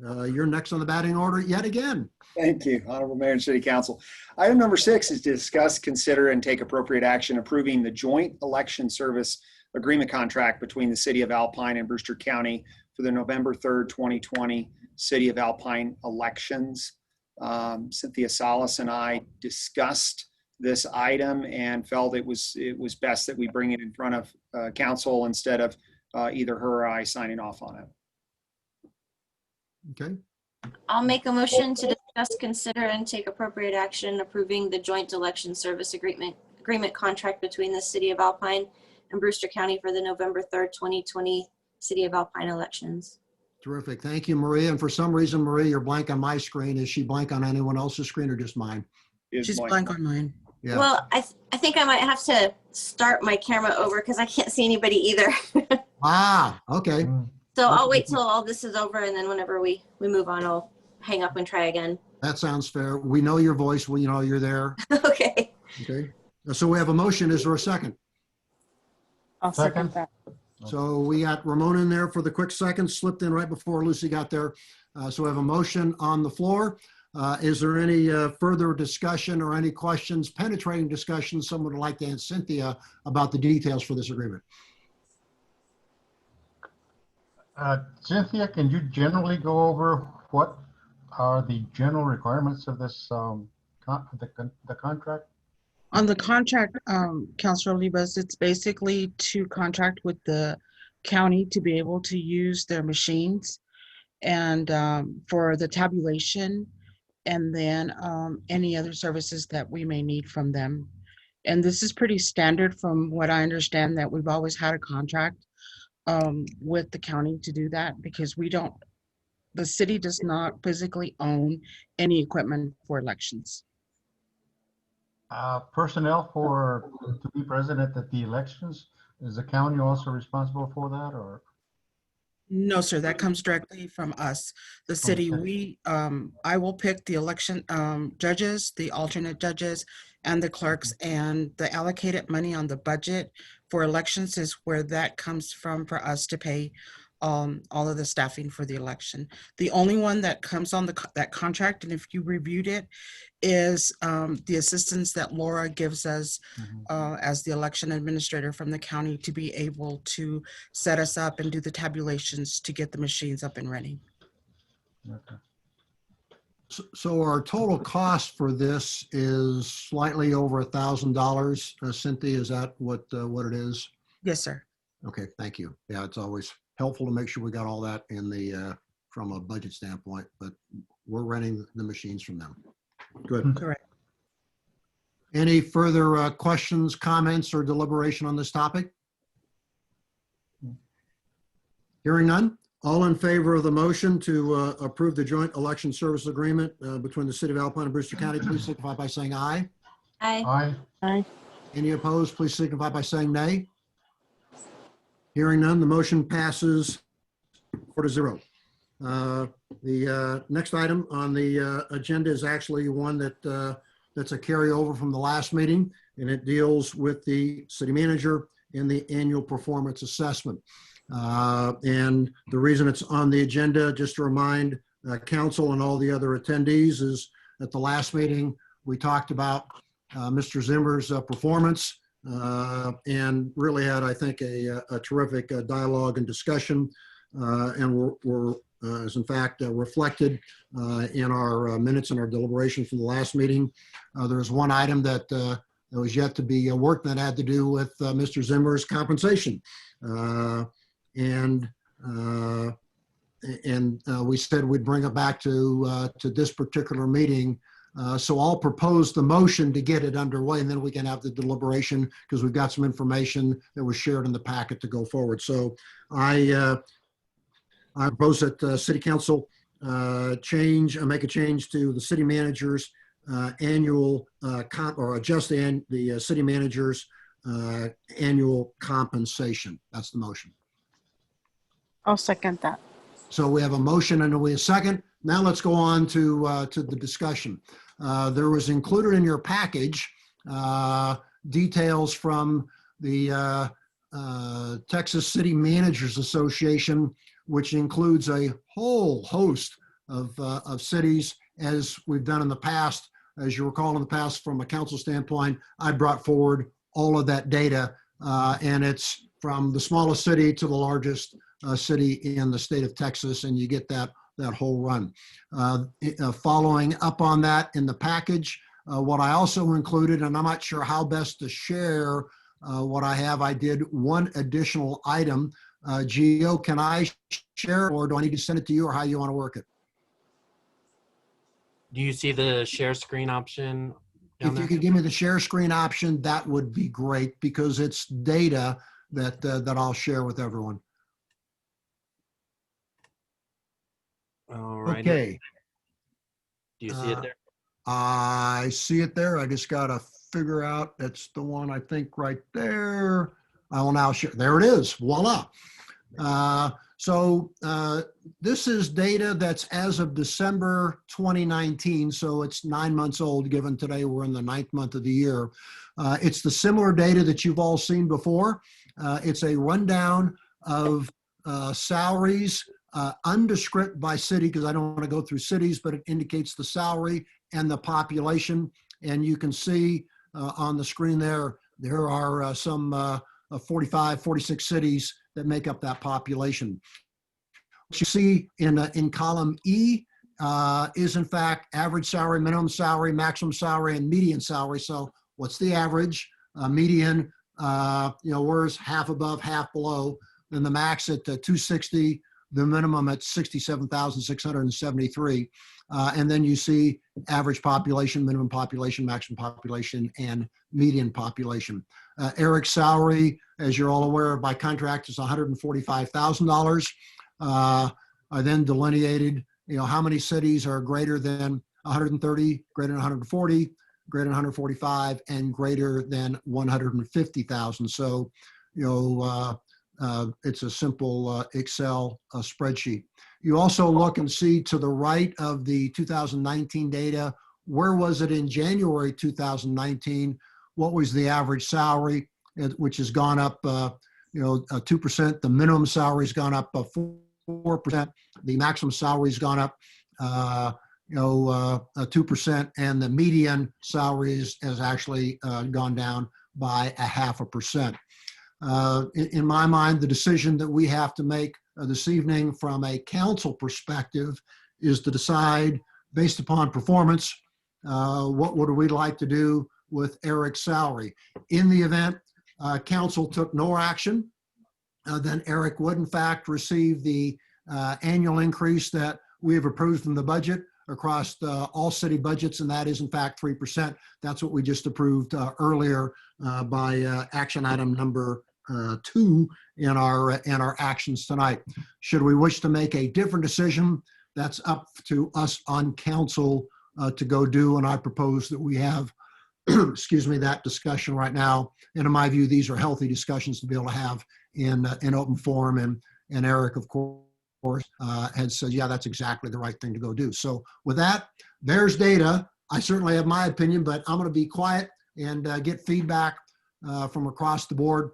you're next on the batting order yet again. Thank you, Honorable Mayor and City Council. Item number 6 is to discuss, consider, and take appropriate action approving the joint election service agreement contract between the City of Alpine and Brewster County for the November 3rd, 2020 City of Alpine elections. Cynthia Salas and I discussed this item and felt it was best that we bring it in front of council instead of either her or I signing off on it. Okay. I'll make a motion to discuss, consider, and take appropriate action approving the joint election service agreement contract between the City of Alpine and Brewster County for the November 3rd, 2020 City of Alpine elections. Terrific. Thank you, Maria. And for some reason, Maria, you're blank on my screen. Is she blank on anyone else's screen or just mine? She's blank on mine. Yeah. Well, I think I might have to start my camera over because I can't see anybody either. Ah, okay. So I'll wait till all this is over, and then whenever we move on, I'll hang up and try again. That sounds fair. We know your voice. We know you're there. Okay. Okay. So we have a motion. Is there a second? I'll second that. So we got Ramon in there for the quick second, slipped in right before Lucy got there. So we have a motion on the floor. Is there any further discussion or any questions, penetrating discussion someone would like to ask Cynthia about the details for this agreement? Cynthia, can you generally go over what are the general requirements of this, the contract? On the contract, Councilor Olivas, it's basically to contract with the county to be able to use their machines and for the tabulation and then any other services that we may need from them. And this is pretty standard from what I understand, that we've always had a contract with the county to do that because the city does not physically own any equipment for elections. Personnel to be present at the elections, is the county also responsible for that, or? No, sir, that comes directly from us, the city. Okay. I will pick the election judges, the alternate judges, and the clerks, and the allocated money on the budget for elections is where that comes from for us to pay all of the staffing for the election. The only one that comes on that contract, and if you reviewed it, is the assistance that Laura gives us as the election administrator from the county to be able to set us up and do the tabulations to get the machines up and running. Okay. So our total cost for this is slightly over $1,000. Cynthia, is that what it is? Yes, sir. Okay, thank you. Yeah, it's always helpful to make sure we got all that in the from a budget standpoint, but we're renting the machines from them. Good. Correct. Any further questions, comments, or deliberation on this topic? Hearing none. All in favor of the motion to approve the joint election service agreement between the City of Alpine and Brewster County, please signify by saying aye. Aye. Aye. Aye. Any opposed, please signify by saying nay. Hearing none, the motion passes 4-0. The next item on the agenda is actually one that's a carryover from the last meeting, and it deals with the city manager and the annual performance assessment. And the reason it's on the agenda, just to remind council and all the other attendees is at the last meeting, we talked about Mr. Zimmer's performance and really had, I think, a terrific dialogue and discussion. And were as in fact reflected in our minutes and our deliberation from the last meeting. There's one item that was yet to be worked that had to do with Mr. Zimmer's compensation. And we said we'd bring it back to this particular meeting. So I'll propose the motion to get it underway, and then we can have the deliberation because we've got some information that was shared in the packet to go forward. So I propose that City Council make a change to the city manager's annual or adjust the city manager's annual compensation. That's the motion. I'll second that. So we have a motion and we have a second. Now let's go on to the discussion. There was included in your package details from the Texas City Managers Association, which includes a whole host of cities, as we've done in the past. As you recall, in the past, from a council standpoint, I brought forward all of that data, and it's from the smallest city to the largest city in the state of Texas, and you get that whole run. Following up on that in the package, what I also included, and I'm not sure how best to share what I have, I did one additional item. Gio, can I share, or do I need to send it to you, or how you want to work it? Do you see the share screen option down If there? you could give me the share screen option, that would be great, because it's data that I'll share with everyone. All right. Okay. Do you see it there? I see it there. I just got to figure out, that's the one I think right there. I will now share. There it is. Voila. So this is data that's as of December 2019. So it's 9 months old, given today we're in the 9th month of the year. It's the similar data that you've all seen before. It's a rundown of salaries, undescript by city, because I don't want to go through cities, but it indicates the salary and the population. And you can see on the screen there are some 45, 46 cities that make up that population. What you see in column E is in fact average salary, minimum salary, maximum salary, and median salary. So what's the average? Median, where's half above, half below? Then the max at 260, the minimum at 67,673. And then you see average population, minimum population, maximum population, and median population. Eric's salary, as you're all aware of by contract, is $145,000. I then delineated, how many cities are greater than 130, greater than 140, greater than 145, and greater than 150,000. So, it's a simple Excel spreadsheet. You also look and see to the right of the 2019 data, where was it in January 2019? What was the average salary, which has gone up 2%. The minimum salary has gone up 4%. The maximum salary has gone up 2%, and the median salary has actually gone down by 0.5%. In my mind, the decision that we have to make this evening from a council perspective is to decide, based upon performance, what would we like to do with Eric's salary. In the event council took no action, then Eric would in fact receive the annual increase that we have approved from the budget across all city budgets, and that is in fact 3%. That's what we just approved earlier by action item number 2 in our actions tonight. Should we wish to make a different decision, that's up to us on council to go do, and I propose that we have that discussion right now. And in my view, these are healthy discussions to be able to have in open forum, and Eric, of course, has said, yeah, that's exactly the right thing to go do. So with that, there's data. I certainly have my opinion, but I'm going to be quiet and get feedback from across the board.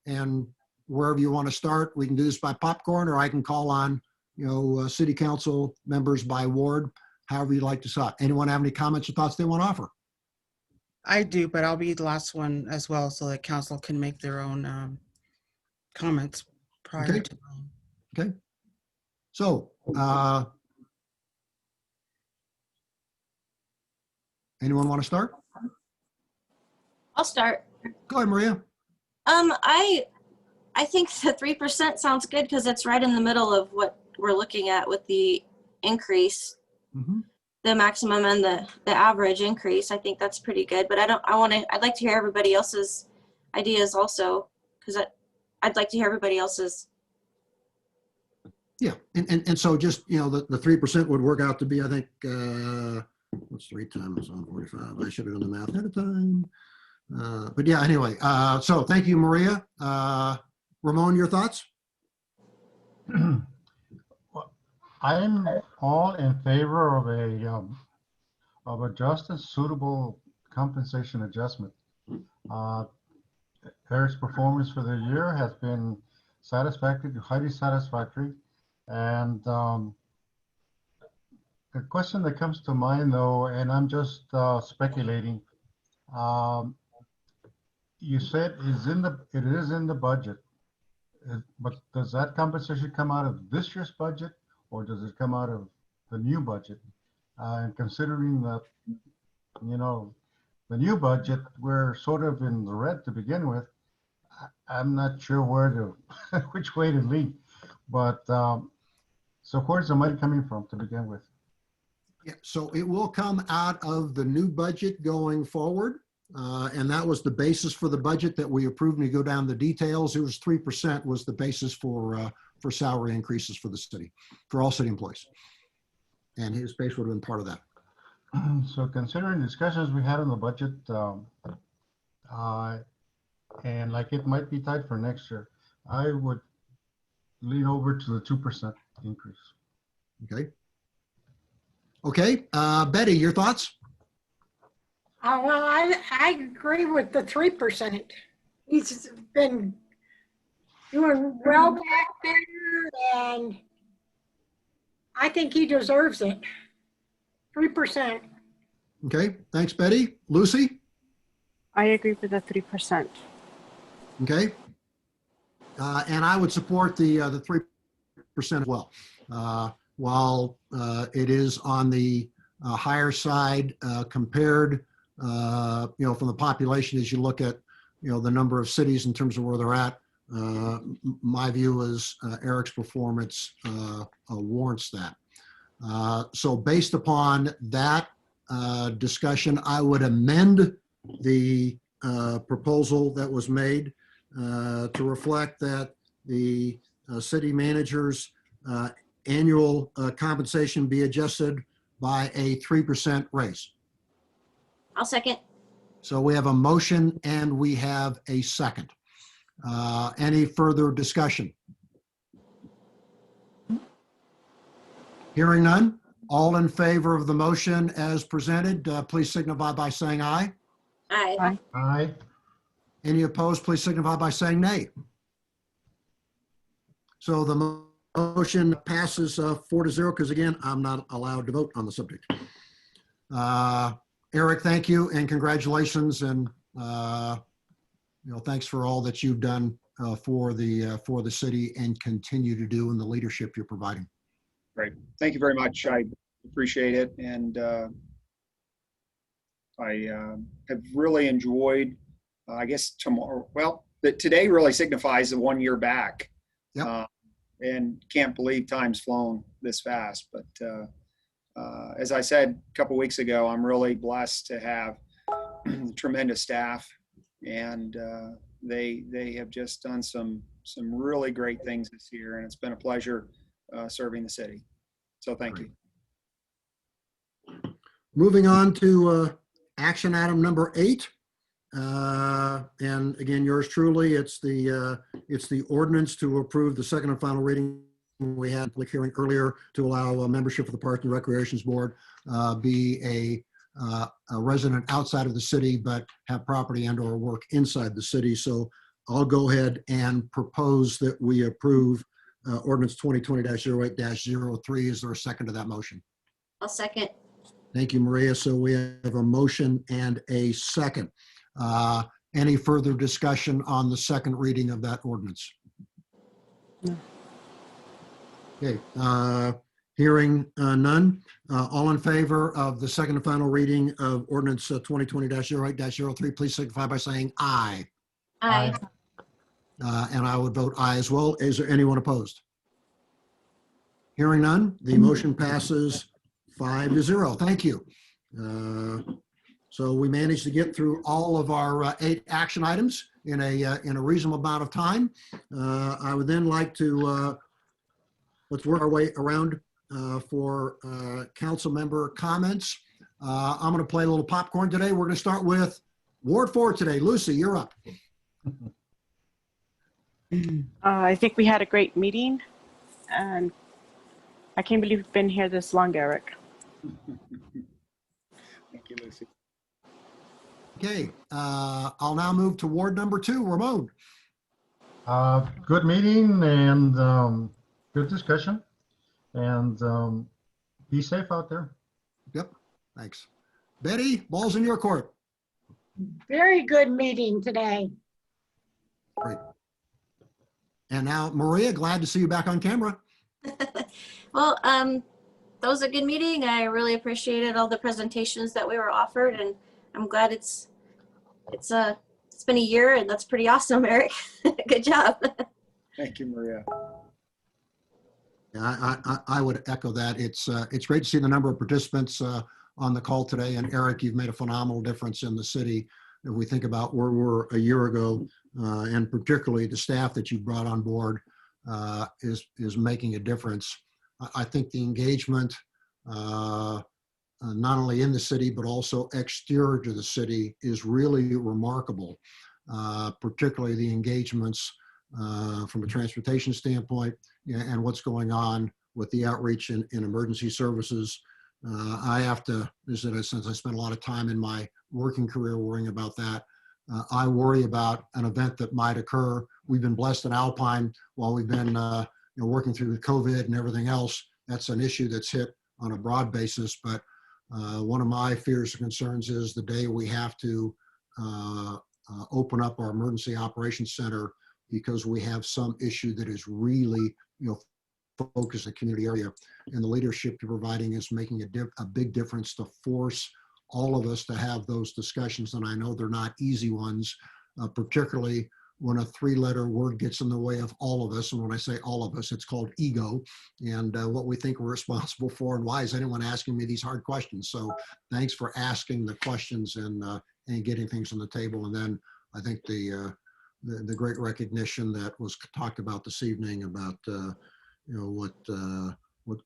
And wherever you want to start, we can do this by popcorn, or I can call on city council members by ward, however you'd like to start. Anyone have any comments or thoughts they want to offer? I do, but I'll be the last one as well, so that council can make their own comments prior Okay. to mine. Okay. So, anyone want to start? I'll start. Go ahead, Maria. I think the 3% sounds good because it's right in the middle of what we're looking at with the increase, the maximum and the average increase. I think that's pretty good, but I'd like to hear everybody else's ideas also, because I'd like to hear everybody else's. Yeah, and so just, the 3% would work out to be, I think, what's 3 times on 45? I should have done the math ahead of time. But yeah, anyway, so thank you, Maria. Ramon, your thoughts? I'm all in favor of a just and suitable compensation adjustment. Eric's performance for the year has been satisfactory, highly satisfactory. And the question that comes to mind, though, and I'm just speculating, you said it is in the budget, but does that compensation come out of this year's budget, or does it come out of the new budget? And considering that, the new budget, we're sort of in the red to begin with. I'm not sure which way to lean, but so where's the money coming from to begin with? Yeah, so it will come out of the new budget going forward. And that was the basis for the budget that we approved. And you go down the details, it was 3% was the basis for salary increases for the city, for all city employees. And his base would have been part of that. So considering discussions we had on the budget, and like it might be tight for next year, I would lean over to the 2% increase. Okay. Okay, Betty, your thoughts? Well, I agree with the 3%. He's been doing well back there, and I think he deserves it. 3%. Okay, thanks, Betty. Lucy? I agree with the 3%. Okay. And I would support the 3% as well. While it is on the higher side compared, from the population, as you look at, the number of cities in terms of where they're at, my view is Eric's performance warrants that. So based upon that discussion, I would amend the proposal that was made to reflect that the city manager's annual compensation be adjusted by a 3% raise. I'll second. So we have a motion and we have a second. Any further discussion? Hearing none, all in favor of the motion as presented, please signify by saying aye. Aye. Aye. Any opposed, please signify by saying nay. So the motion passes 4-0, because again, I'm not allowed to vote on the subject. Eric, thank you and congratulations, and thanks for all that you've done for the city and continue to do, and the leadership you're providing. Great. Thank you very much. I appreciate it. And I have really enjoyed, I guess tomorrow, today really signifies the 1 year back. Yep. And can't believe time's flown this fast. But as I said a couple weeks ago, I'm really blessed to have tremendous staff, and they have just done some really great things this year, and it's been a pleasure serving the city. So thank you. Moving on to action item number 8. And again, yours truly, it's the ordinance to approve the second and final reading. We had a public hearing earlier to allow membership of the Parks and Recreations Board be a resident outside of the city, but have property and or work inside the city. So I'll go ahead and propose that we approve ordinance 2020-08-03. Is there a second to that motion? I'll second. Thank you, Maria. So we have a motion and a second. Any further discussion on the second reading of that ordinance? No. Okay, hearing none. All in favor of the second and final reading of ordinance 2020-08-03, please signify by saying aye. Aye. And I would vote aye as well. Is there anyone opposed? Hearing none, the motion passes 5-0. Thank you. So we managed to get through all of our 8 action items in a reasonable amount of time. I would then like to let's work our way around for council member comments. I'm going to play a little popcorn today. We're going to start with Ward 4 today. Lucy, you're up. I think we had a great meeting, and I can't believe we've been here this long, Eric. Thank you, Lucy. Okay, I'll now move to Ward number 2, Ramon. Good meeting and good discussion. And be safe out there. Yep, thanks. Betty, ball's in your court. Very good meeting today. Great. And now, Maria, glad to see you back on camera. Well, that was a good meeting. I really appreciated all the presentations that we were offered, and I'm glad it's been a year, and that's pretty awesome, Eric. Good job. Thank you, Maria. Yeah, I would echo that. It's great to see the number of participants on the call today. And Eric, you've made a phenomenal difference in the city. If we think about where we were a year ago, and particularly the staff that you brought on board is making a difference. I think the engagement, not only in the city, but also exterior to the city is really remarkable, particularly the engagements from a transportation standpoint and what's going on with the outreach in emergency services. I have to, since I spent a lot of time in my working career worrying about that, I worry about an event that might occur. We've been blessed in Alpine while we've been working through COVID and everything else. That's an issue that's hit on a broad basis. But one of my fears and concerns is the day we have to open up our emergency operations center because we have some issue that is really, focused in the community area, and the leadership you're providing is making a big difference to force all of us to have those discussions. And I know they're not easy ones, particularly when a 3-letter word gets in the way of all of us. And when I say all of us, it's called ego, and what we think we're responsible for, and why is anyone asking me these hard questions? So thanks for asking the questions and getting things on the table. And then I think the great recognition that was talked about this evening about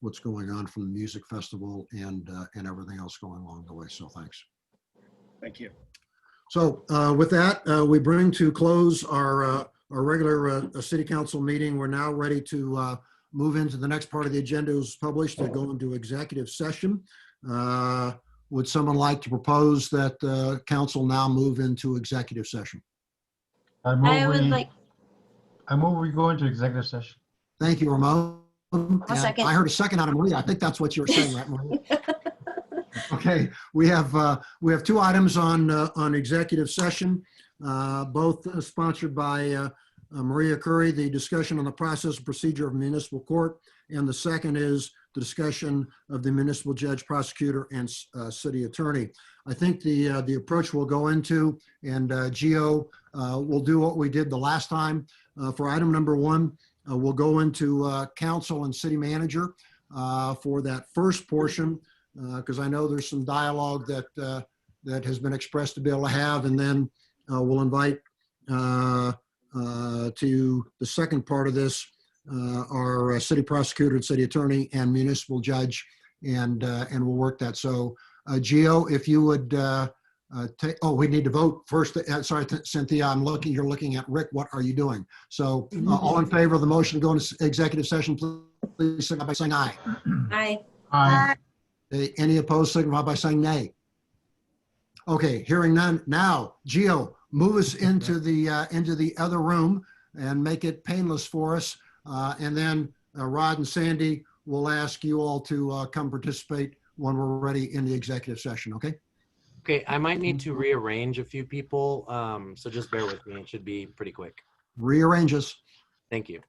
what's going on from the music festival and everything else going along the way. So thanks. Thank you. So with that, we bring to close our regular city council meeting. We're now ready to move into the next part of the agenda. It was published to go into executive session. Would someone like to propose that council now move into executive session? I move we go into executive session. Thank you, Ramon. Second. I heard a second out of Maria. I think that's what you were saying, right, Maria? Okay, we have 2 items on executive session, both sponsored by Maria Curry, the discussion on the process and procedure of municipal court, and the second is the discussion of the municipal judge, prosecutor, and city attorney. I think the approach we'll go into, and Gio will do what we did the last time. For item number 1, we'll go into council and city manager for that first portion, because I know there's some dialogue that has been expressed to be able to have, and then we'll invite to the second part of this our city prosecutor and city attorney and municipal judge, and we'll work that. So Gio, if you would we need to vote first. Sorry, Cynthia, you're looking at Rick. What are you doing? So all in favor of the motion to go into executive session, please signify by saying aye. Aye. Aye. Any opposed, signify by saying nay. Okay, hearing none. Now, Gio, move us into the other room and make it painless for us. And then Rod and Sandy will ask you all to come participate when we're ready in the executive session, okay? Okay, I might need to rearrange a few people, so just bear with me. It should be pretty quick. Rearrange us. Thank you.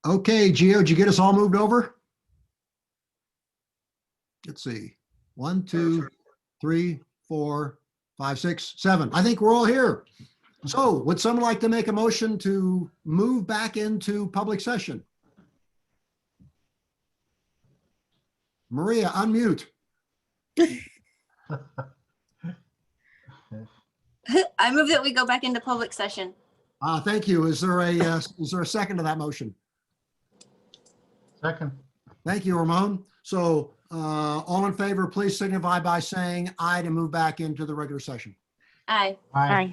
Okay, Gio, did you get us all moved over? Let's see. 1, 2, 3, 4, 5, 6, 7. I think we're all here. So would someone like to make a motion to move back into public session? Maria, unmute. I move that we go back into public session. Thank you. Is there a second to that motion? Second. Thank you, Ramon. So all in favor, please signify by saying aye to move back into the regular session. Aye. Aye.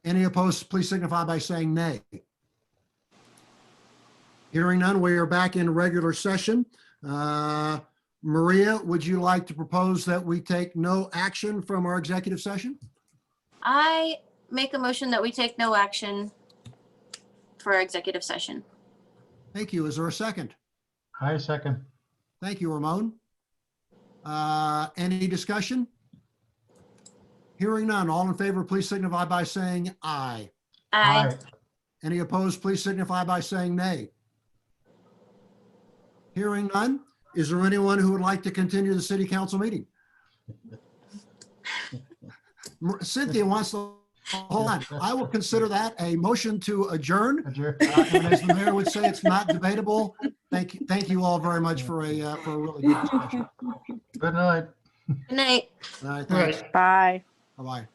Any opposed, please signify by saying nay. Hearing none, we are back in regular session. Maria, would you like to propose that we take no action from our executive session? I make a motion that we take no action for our executive session. Thank you. Is there a second? Aye, second. Thank you, Ramon. Any discussion? Hearing none, all in favor, please signify by saying aye. Aye. Any opposed, please signify by saying nay. Hearing none, is there anyone who would like to continue the city council meeting? Cynthia wants to, hold on. I will consider that a motion to adjourn. And as the mayor would say, it's not debatable. Thank you all very much for a really good discussion. Good night. Good night. All right, thanks. Bye. Bye-bye.